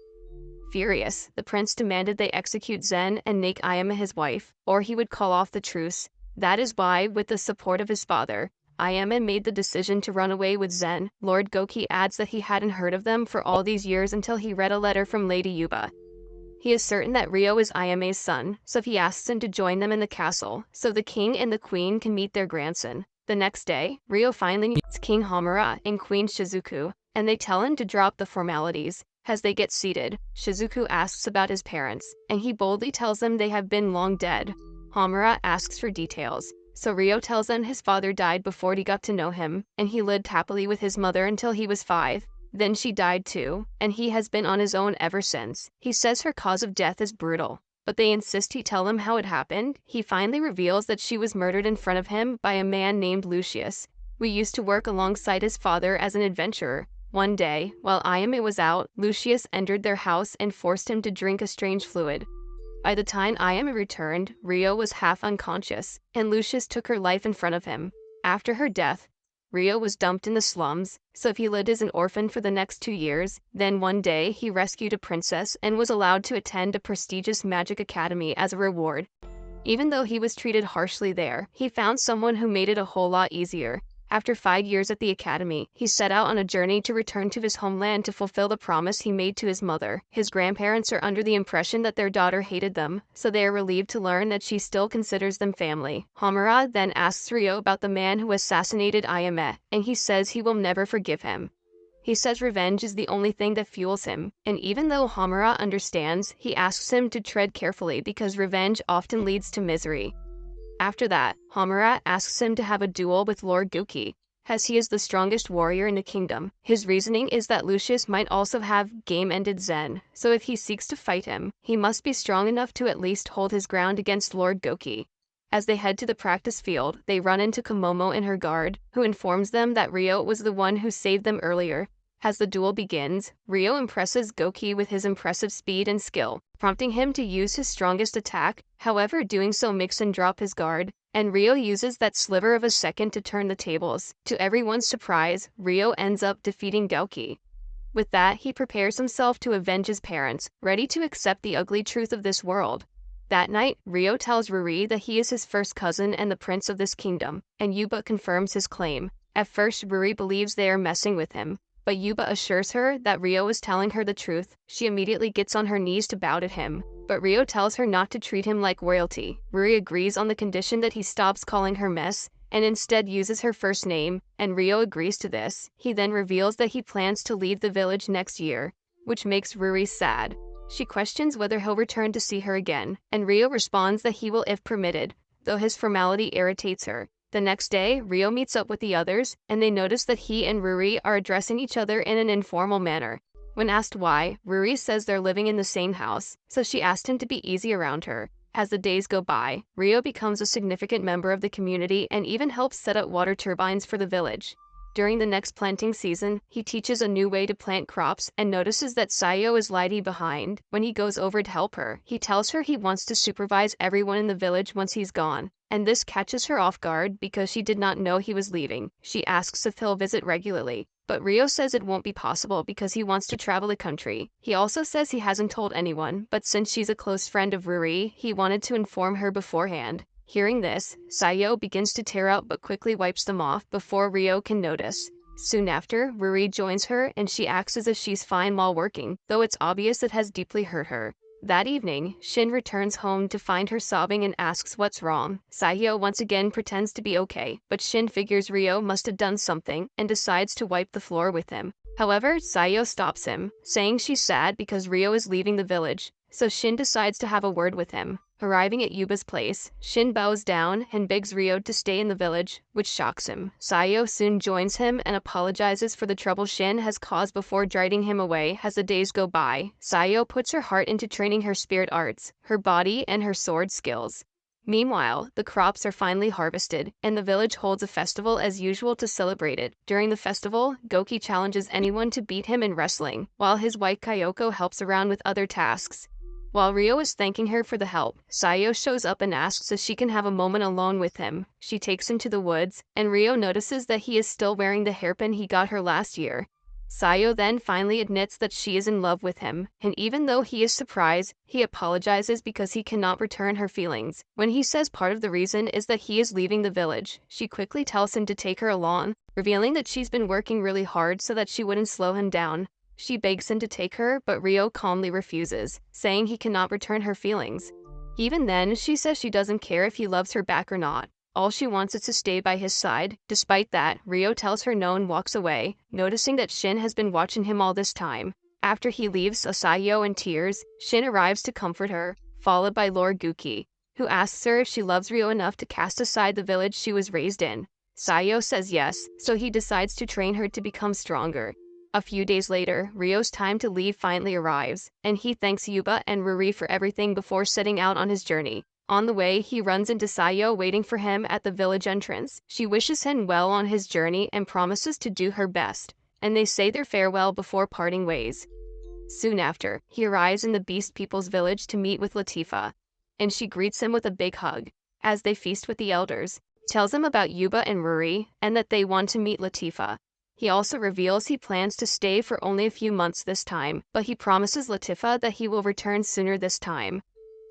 Furious, the prince demanded they execute Zen and make Ayame his wife, or he would call off the truce. That is why, with the support of his father, Ayame made the decision to run away with Zen. Lord Goki adds that he hadn't heard of them for all these years until he read a letter from Lady Yuba. He is certain that Ryo is Ayame's son, so he asks him to join them in the castle, so the king and the queen can meet their grandson. The next day, Ryo finally meets King Homura and Queen Shizuku, and they tell him to drop the formalities. As they get seated, Shizuku asks about his parents, and he boldly tells them they have been long dead. Homura asks for details, so Ryo tells them his father died before he got to know him, and he lived happily with his mother until he was 5. Then she died too, and he has been on his own ever since. He says her cause of death is brutal, but they insist he tell them how it happened. He finally reveals that she was murdered in front of him by a man named Lucius. We used to work alongside his father as an adventurer. One day, while Ayame was out, Lucius entered their house and forced him to drink a strange fluid. By the time Ayame returned, Ryo was half unconscious, and Lucius took her life in front of him. After her death, Ryo was dumped in the slums, so he lived as an orphan for the next 2 years. Then one day, he rescued a princess and was allowed to attend a prestigious magic academy as a reward. Even though he was treated harshly there, he found someone who made it a whole lot easier. After 5 years at the academy, he set out on a journey to return to his homeland to fulfill the promise he made to his mother. His grandparents are under the impression that their daughter hated them, so they are relieved to learn that she still considers them family. Homura then asks Ryo about the man who assassinated Ayame, and he says he will never forgive him. He says revenge is the only thing that fuels him, and even though Homura understands, he asks him to tread carefully because revenge often leads to misery. After that, Homura asks him to have a duel with Lord Goki, as he is the strongest warrior in the kingdom. His reasoning is that Lucius might also have game-ended Zen, so if he seeks to fight him, he must be strong enough to at least hold his ground against Lord Goki. As they head to the practice field, they run into Komomo and her guard, who informs them that Ryo was the one who saved them earlier. As the duel begins, Ryo impresses Goki with his impressive speed and skill, prompting him to use his strongest attack. However, doing so makes him drop his guard, and Ryo uses that sliver of a second to turn the tables. To everyone's surprise, Ryo ends up defeating Goki. With that, he prepares himself to avenge his parents, ready to accept the ugly truth of this world. That night, Ryo tells Ruri that he is his first cousin and the prince of this kingdom, and Yuba confirms his claim. At first, Ruri believes they are messing with him, but Yuba assures her that Ryo is telling her the truth. She immediately gets on her knees to bow to him, but Ryo tells her not to treat him like royalty. Ruri agrees on the condition that he stops calling her Miss, and instead uses her first name, and Ryo agrees to this. He then reveals that he plans to leave the village next year, which makes Ruri sad. She questions whether he'll return to see her again, and Ryo responds that he will if permitted, though his formality irritates her. The next day, Ryo meets up with the others, and they notice that he and Ruri are addressing each other in an informal manner. When asked why, Ruri says they're living in the same house, so she asked him to be easy around her. As the days go by, Ryo becomes a significant member of the community and even helps set up water turbines for the village. During the next planting season, he teaches a new way to plant crops and notices that Sayo is lagging behind. When he goes over to help her, he tells her he wants to supervise everyone in the village once he's gone, and this catches her off guard because she did not know he was leaving. She asks if he'll visit regularly, but Ryo says it won't be possible because he wants to travel the country. He also says he hasn't told anyone, but since she's a close friend of Ruri, he wanted to inform her beforehand. Hearing this, Sayo begins to tear out but quickly wipes them off before Ryo can notice. Soon after, Ruri joins her and she acts as if she's fine while working, though it's obvious it has deeply hurt her. That evening, Shin returns home to find her sobbing and asks what's wrong. Sayo once again pretends to be okay, but Shin figures Ryo must have done something and decides to wipe the floor with him. However, Sayo stops him, saying she's sad because Ryo is leaving the village, so Shin decides to have a word with him. Arriving at Yuba's place, Shin bows down and begs Ryo to stay in the village, which shocks him. Sayo soon joins him and apologizes for the trouble Shin has caused before driving him away. As the days go by, Sayo puts her heart into training her spirit arts, her body, and her sword skills. Meanwhile, the crops are finally harvested, and the village holds a festival as usual to celebrate it. During the festival, Goki challenges anyone to beat him in wrestling, while his wife Kyoko helps around with other tasks. While Ryo is thanking her for the help, Sayo shows up and asks if she can have a moment alone with him. She takes him to the woods, and Ryo notices that he is still wearing the hairpin he got her last year. Sayo then finally admits that she is in love with him, and even though he is surprised, he apologizes because he cannot return her feelings. When he says part of the reason is that he is leaving the village, she quickly tells him to take her along, revealing that she's been working really hard so that she wouldn't slow him down. She begs him to take her, but Ryo calmly refuses, saying he cannot return her feelings. Even then, she says she doesn't care if he loves her back or not. All she wants is to stay by his side. Despite that, Ryo tells her no and walks away, noticing that Shin has been watching him all this time. After he leaves Sayo in tears, Shin arrives to comfort her, followed by Lord Guki, who asks her if she loves Ryo enough to cast aside the village she was raised in. Sayo says yes, so he decides to train her to become stronger. A few days later, Ryo's time to leave finally arrives, and he thanks Yuba and Ruri for everything before setting out on his journey. On the way, he runs into Sayo waiting for him at the village entrance. She wishes him well on his journey and promises to do her best, and they say their farewell before parting ways. Soon after, he arrives in the Beast People's village to meet with Latifa, and she greets him with a big hug. As they feast with the elders, he tells them about Yuba and Ruri, and that they want to meet Latifa. He also reveals he plans to stay for only a few months this time, but he promises Latifa that he will return sooner this time.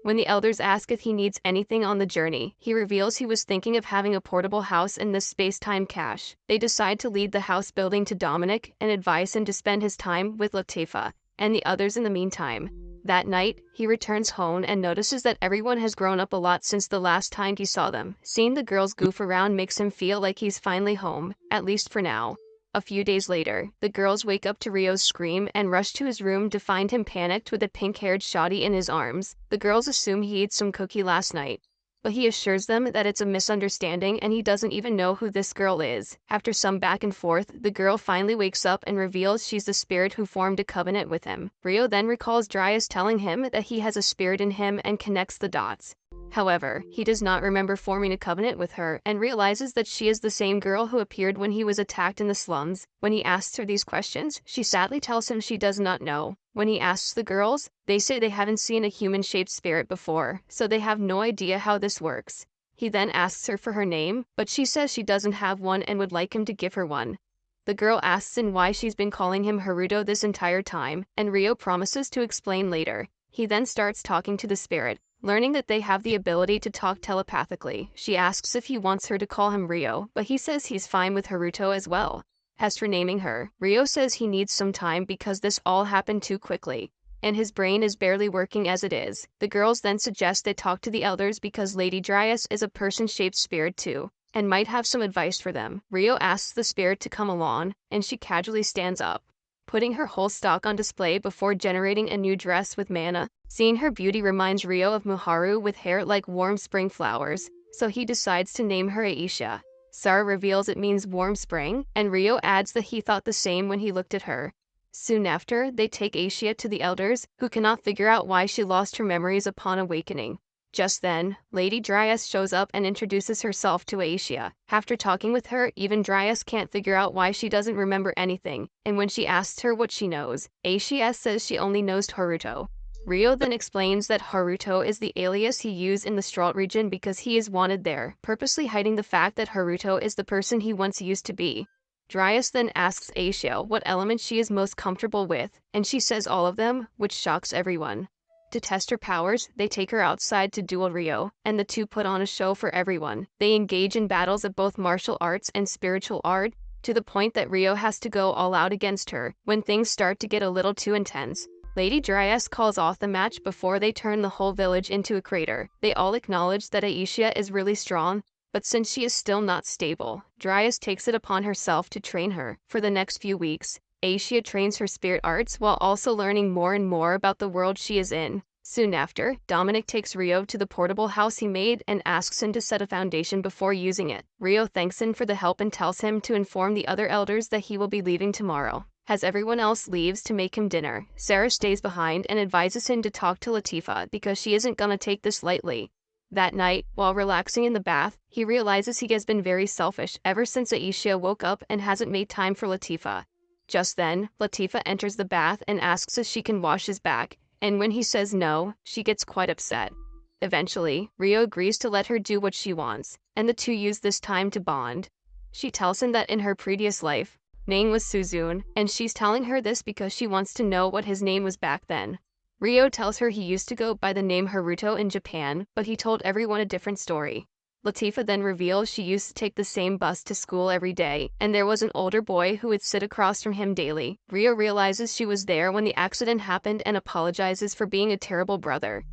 When the elders ask if he needs anything on the journey, he reveals he was thinking of having a portable house in this space-time cache. They decide to lead the house building to Dominic and advise him to spend his time with Latifa and the others in the meantime. That night, he returns home and notices that everyone has grown up a lot since the last time he saw them. Seeing the girls goof around makes him feel like he's finally home, at least for now. A few days later, the girls wake up to Ryo's scream and rush to his room to find him panicked with a pink-haired shoddy in his arms. The girls assume he ate some cookie last night, but he assures them that it's a misunderstanding and he doesn't even know who this girl is. After some back and forth, the girl finally wakes up and reveals she's the spirit who formed a covenant with him. Ryo then recalls Dryas telling him that he has a spirit in him and connects the dots. However, he does not remember forming a covenant with her and realizes that she is the same girl who appeared when he was attacked in the slums. When he asks her these questions, she sadly tells him she does not know. When he asks the girls, they say they haven't seen a human-shaped spirit before, so they have no idea how this works. He then asks her for her name, but she says she doesn't have one and would like him to give her one. The girl asks him why she's been calling him Haruto this entire time, and Ryo promises to explain later. He then starts talking to the spirit, learning that they have the ability to talk telepathically. She asks if he wants her to call him Ryo, but he says he's fine with Haruto as well. As for naming her, Ryo says he needs some time because this all happened too quickly, and his brain is barely working as it is. The girls then suggest they talk to the elders because Lady Dryas is a person-shaped spirit too, and might have some advice for them. Ryo asks the spirit to come along, and she casually stands up, putting her whole stock on display before generating a new dress with mana. Seeing her beauty reminds Ryo of Muharu with hair like warm spring flowers, so he decides to name her Aisha. Sarah reveals it means warm spring, and Ryo adds that he thought the same when he looked at her. Soon after, they take Aisha to the elders, who cannot figure out why she lost her memories upon awakening. Just then, Lady Dryas shows up and introduces herself to Aisha. After talking with her, even Dryas can't figure out why she doesn't remember anything, and when she asks her what she knows, Aisha says she only knows Haruto. Ryo then explains that Haruto is the alias he used in the Stralt region because he is wanted there, purposely hiding the fact that Haruto is the person he once used to be. Dryas then asks Aisha what element she is most comfortable with, and she says all of them, which shocks everyone. To test her powers, they take her outside to duel Ryo, and the two put on a show for everyone. They engage in battles of both martial arts and spiritual art, to the point that Ryo has to go all out against her. When things start to get a little too intense, Lady Dryas calls off the match before they turn the whole village into a crater. They all acknowledge that Aisha is really strong, but since she is still not stable, Dryas takes it upon herself to train her. For the next few weeks, Aisha trains her spirit arts while also learning more and more about the world she is in. Soon after, Dominic takes Rio to the portable house he made and asks him to set a foundation before using it. Rio thanks him for the help and tells him to inform the other elders that he will be leaving tomorrow. As everyone else leaves to make him dinner, Sarah stays behind and advises him to talk to Latifa because she isn't gonna take this lightly. That night, while relaxing in the bath, he realizes he has been very selfish ever since Aisha woke up and hasn't made time for Latifa. Just then, Latifa enters the bath and asks if she can wash his back, and when he says no, she gets quite upset. Eventually, Rio agrees to let her do what she wants, and the two use this time to bond. She tells him that in her previous life, name was Suzune, and she's telling her this because she wants to know what his name was back then. Rio tells her he used to go by the name Haruto in Japan, but he told everyone a different story. Latifa then reveals she used to take the same bus to school every day, and there was an older boy who would sit across from him daily. Rio realizes she was there when the accident happened and apologizes for being a terrible brother.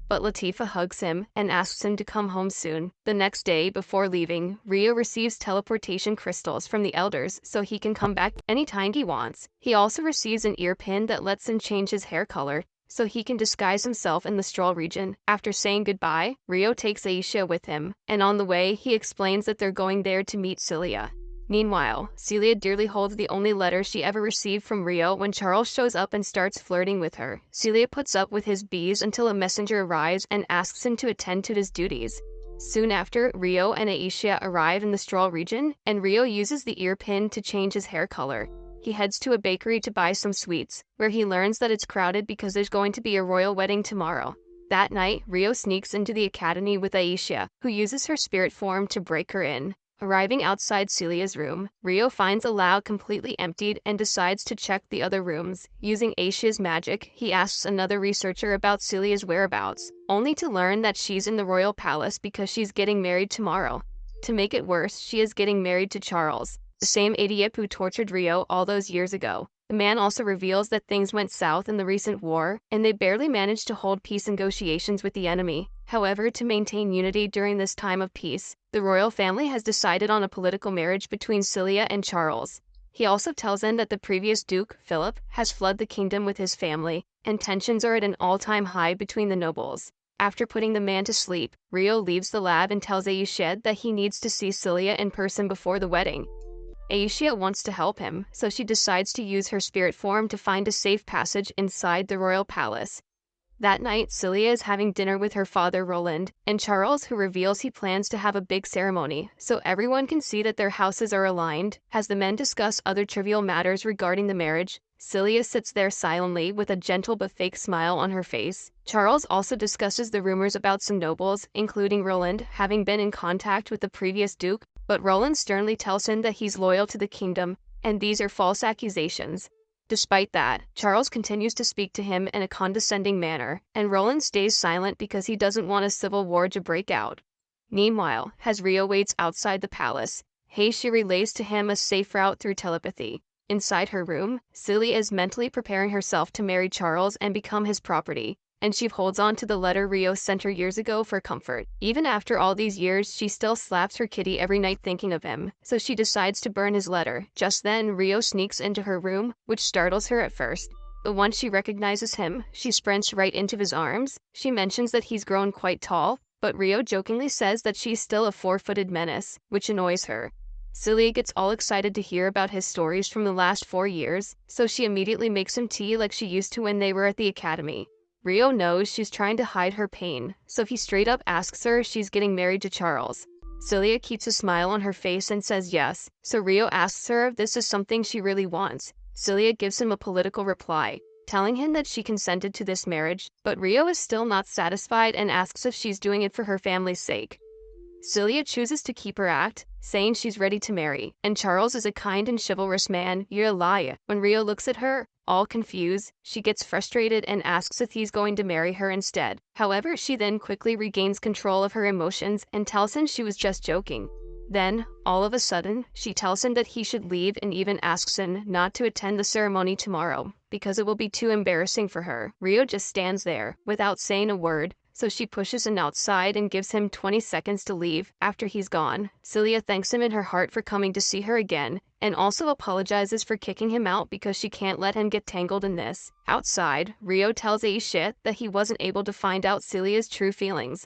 But Latifa hugs him and asks him to come home soon. The next day, before leaving, Rio receives teleportation crystals from the elders so he can come back anytime he wants. He also receives an ear pin that lets him change his hair color, so he can disguise himself in the Stroll region. After saying goodbye, Rio takes Aisha with him, and on the way, he explains that they're going there to meet Celia. Meanwhile, Celia dearly holds the only letter she ever received from Rio when Charles shows up and starts flirting with her. Celia puts up with his bees until a messenger arrives and asks him to attend to his duties. Soon after, Rio and Aisha arrive in the Stroll region, and Rio uses the ear pin to change his hair color. He heads to a bakery to buy some sweets, where he learns that it's crowded because there's going to be a royal wedding tomorrow. That night, Rio sneaks into the academy with Aisha, who uses her spirit form to break her in. Arriving outside Celia's room, Rio finds a lab completely emptied and decides to check the other rooms. Using Aisha's magic, he asks another researcher about Celia's whereabouts, only to learn that she's in the royal palace because she's getting married tomorrow. To make it worse, she is getting married to Charles, the same idiot who tortured Rio all those years ago. The man also reveals that things went south in the recent war, and they barely managed to hold peace negotiations with the enemy. However, to maintain unity during this time of peace, the royal family has decided on a political marriage between Celia and Charles. He also tells them that the previous Duke, Philip, has fled the kingdom with his family, and tensions are at an all-time high between the nobles. After putting the man to sleep, Rio leaves the lab and tells Aisha that he needs to see Celia in person before the wedding. Aisha wants to help him, so she decides to use her spirit form to find a safe passage inside the royal palace. That night, Celia is having dinner with her father Roland, and Charles, who reveals he plans to have a big ceremony, so everyone can see that their houses are aligned. As the men discuss other trivial matters regarding the marriage, Celia sits there silently with a gentle but fake smile on her face. Charles also discusses the rumors about some nobles, including Roland, having been in contact with the previous duke, but Roland sternly tells him that he's loyal to the kingdom, and these are false accusations. Despite that, Charles continues to speak to him in a condescending manner, and Roland stays silent because he doesn't want a civil war to break out. Meanwhile, as Rio waits outside the palace, she relays to him a safe route through telepathy. Inside her room, Celia is mentally preparing herself to marry Charles and become his property, and she holds on to the letter Rio sent her years ago for comfort. Even after all these years, she still slaps her kitty every night thinking of him, so she decides to burn his letter. Just then, Rio sneaks into her room, which startles her at first. But once she recognizes him, she sprints right into his arms. She mentions that he's grown quite tall, but Rio jokingly says that she's still a four-footed menace, which annoys her. Celia gets all excited to hear about his stories from the last 4 years, so she immediately makes him tea like she used to when they were at the academy. Rio knows she's trying to hide her pain, so he straight up asks her if she's getting married to Charles. Celia keeps a smile on her face and says yes, so Rio asks her if this is something she really wants. Celia gives him a political reply, telling him that she consented to this marriage, but Rio is still not satisfied and asks if she's doing it for her family's sake. Celia chooses to keep her act, saying she's ready to marry, and Charles is a kind and chivalrous man. You're a liar. When Rio looks at her, all confused, she gets frustrated and asks if he's going to marry her instead. However, she then quickly regains control of her emotions and tells him she was just joking. Then, all of a sudden, she tells him that he should leave and even asks him not to attend the ceremony tomorrow, because it will be too embarrassing for her. Rio just stands there, without saying a word, so she pushes him outside and gives him 20 seconds to leave. After he's gone, Celia thanks him in her heart for coming to see her again, and also apologizes for kicking him out because she can't let him get tangled in this. Outside, Rio tells Aisha that he wasn't able to find out Celia's true feelings,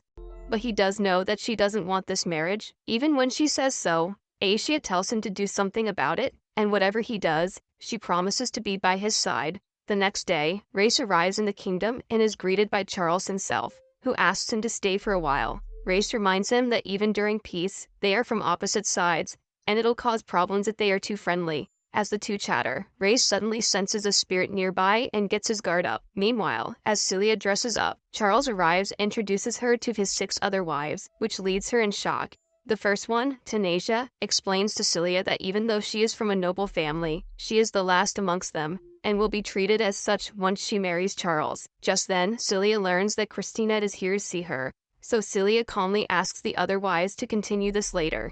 but he does know that she doesn't want this marriage. Even when she says so, Aisha tells him to do something about it, and whatever he does, she promises to be by his side. The next day, Race arrives in the kingdom and is greeted by Charles himself, who asks him to stay for a while. Race reminds him that even during peace, they are from opposite sides, and it'll cause problems if they are too friendly. As the two chatter, Race suddenly senses a spirit nearby and gets his guard up. Meanwhile, as Celia dresses up, Charles arrives and introduces her to his 6 other wives, which leaves her in shock. The first one, Tanasia, explains to Celia that even though she is from a noble family, she is the last amongst them, and will be treated as such once she marries Charles. Just then, Celia learns that Christina is here to see her, so Celia calmly asks the other wives to continue this later.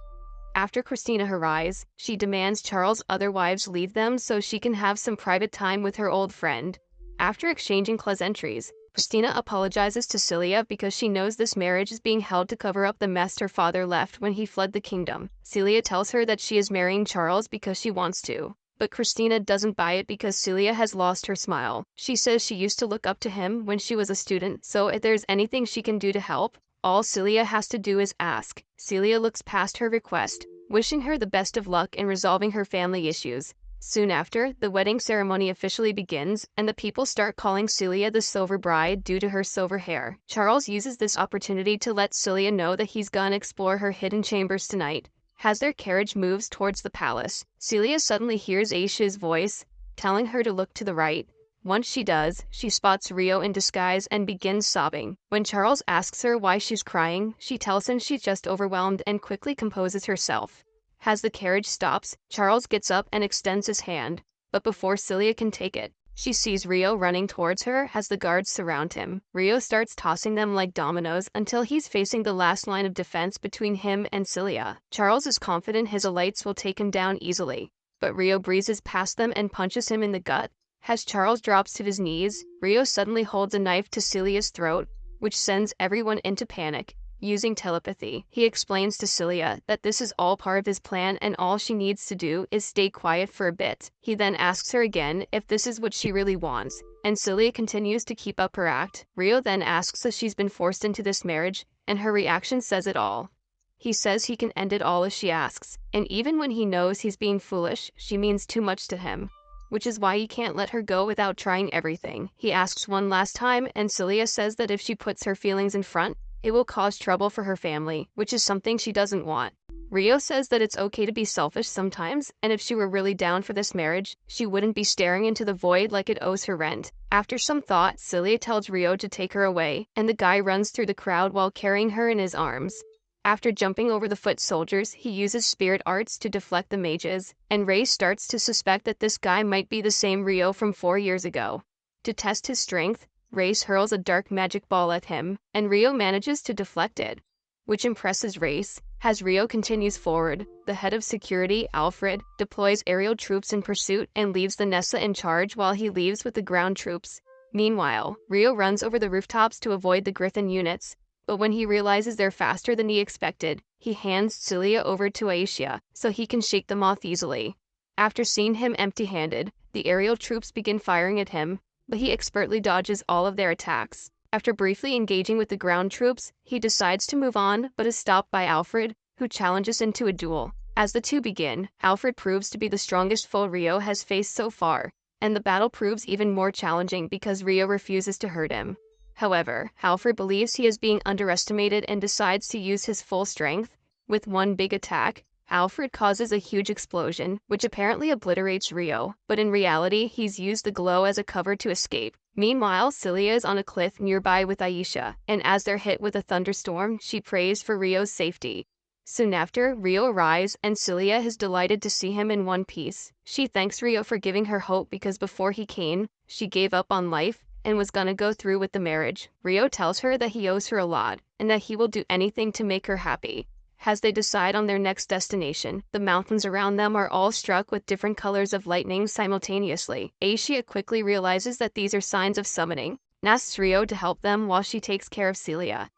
After Christina arrives, she demands Charles' other wives leave them so she can have some private time with her old friend. After exchanging pleasantries, Christina apologizes to Celia because she knows this marriage is being held to cover up the mess her father left when he fled the kingdom. Celia tells her that she is marrying Charles because she wants to, but Christina doesn't buy it because Celia has lost her smile. She says she used to look up to him when she was a student, so if there's anything she can do to help, all Celia has to do is ask. Celia looks past her request, wishing her the best of luck in resolving her family issues. Soon after, the wedding ceremony officially begins, and the people start calling Celia the Silver Bride due to her silver hair. Charles uses this opportunity to let Celia know that he's gonna explore her hidden chambers tonight. As their carriage moves towards the palace, Celia suddenly hears Aisha's voice, telling her to look to the right. Once she does, she spots Rio in disguise and begins sobbing. When Charles asks her why she's crying, she tells him she's just overwhelmed and quickly composes herself. As the carriage stops, Charles gets up and extends his hand, but before Celia can take it, she sees Rio running towards her as the guards surround him. Rio starts tossing them like dominoes until he's facing the last line of defense between him and Celia. Charles is confident his elites will take him down easily, but Rio breezes past them and punches him in the gut. As Charles drops to his knees, Rio suddenly holds a knife to Celia's throat, which sends everyone into panic. Using telepathy, he explains to Celia that this is all part of his plan and all she needs to do is stay quiet for a bit. He then asks her again if this is what she really wants, and Celia continues to keep up her act. Rio then asks if she's been forced into this marriage, and her reaction says it all. He says he can end it all if she asks, and even when he knows he's being foolish, she means too much to him, which is why he can't let her go without trying everything. He asks one last time, and Celia says that if she puts her feelings in front, it will cause trouble for her family, which is something she doesn't want. Rio says that it's okay to be selfish sometimes, and if she were really down for this marriage, she wouldn't be staring into the void like it owes her rent. After some thought, Celia tells Rio to take her away, and the guy runs through the crowd while carrying her in his arms. After jumping over the foot soldiers, he uses spirit arts to deflect the mages, and Ray starts to suspect that this guy might be the same Rio from 4 years ago. To test his strength, Race hurls a dark magic ball at him, and Rio manages to deflect it, which impresses Race. As Rio continues forward, the head of security, Alfred, deploys aerial troops in pursuit and leaves the Nessa in charge while he leaves with the ground troops. Meanwhile, Rio runs over the rooftops to avoid the Griffin units, but when he realizes they're faster than he expected, he hands Celia over to Aisha so he can shake them off easily. After seeing him empty-handed, the aerial troops begin firing at him, but he expertly dodges all of their attacks. After briefly engaging with the ground troops, he decides to move on but is stopped by Alfred, who challenges him to a duel. As the two begin, Alfred proves to be the strongest foe Rio has faced so far, and the battle proves even more challenging because Rio refuses to hurt him. However, Alfred believes he is being underestimated and decides to use his full strength. With one big attack, Alfred causes a huge explosion, which apparently obliterates Rio, but in reality he's used the glow as a cover to escape. Meanwhile, Celia is on a cliff nearby with Aisha, and as they're hit with a thunderstorm, she prays for Rio's safety. Soon after, Rio arrives, and Celia is delighted to see him in one piece. She thanks Rio for giving her hope because before he came, she gave up on life and was gonna go through with the marriage. Rio tells her that he owes her a lot, and that he will do anything to make her happy. As they decide on their next destination, the mountains around them are all struck with different colors of lightning simultaneously. Aisha quickly realizes that these are signs of summoning, and asks Rio to help them while she takes care of Celia.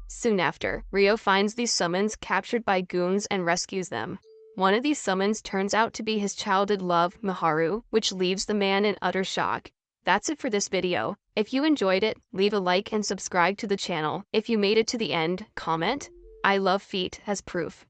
Soon after, Rio finds these summons captured by goons and rescues them. One of these summons turns out to be his childhood love, Miharu, which leaves the man in utter shock. That's it for this video. If you enjoyed it, leave a like and subscribe to the channel. If you made it to the end, comment, "I love feet" as proof.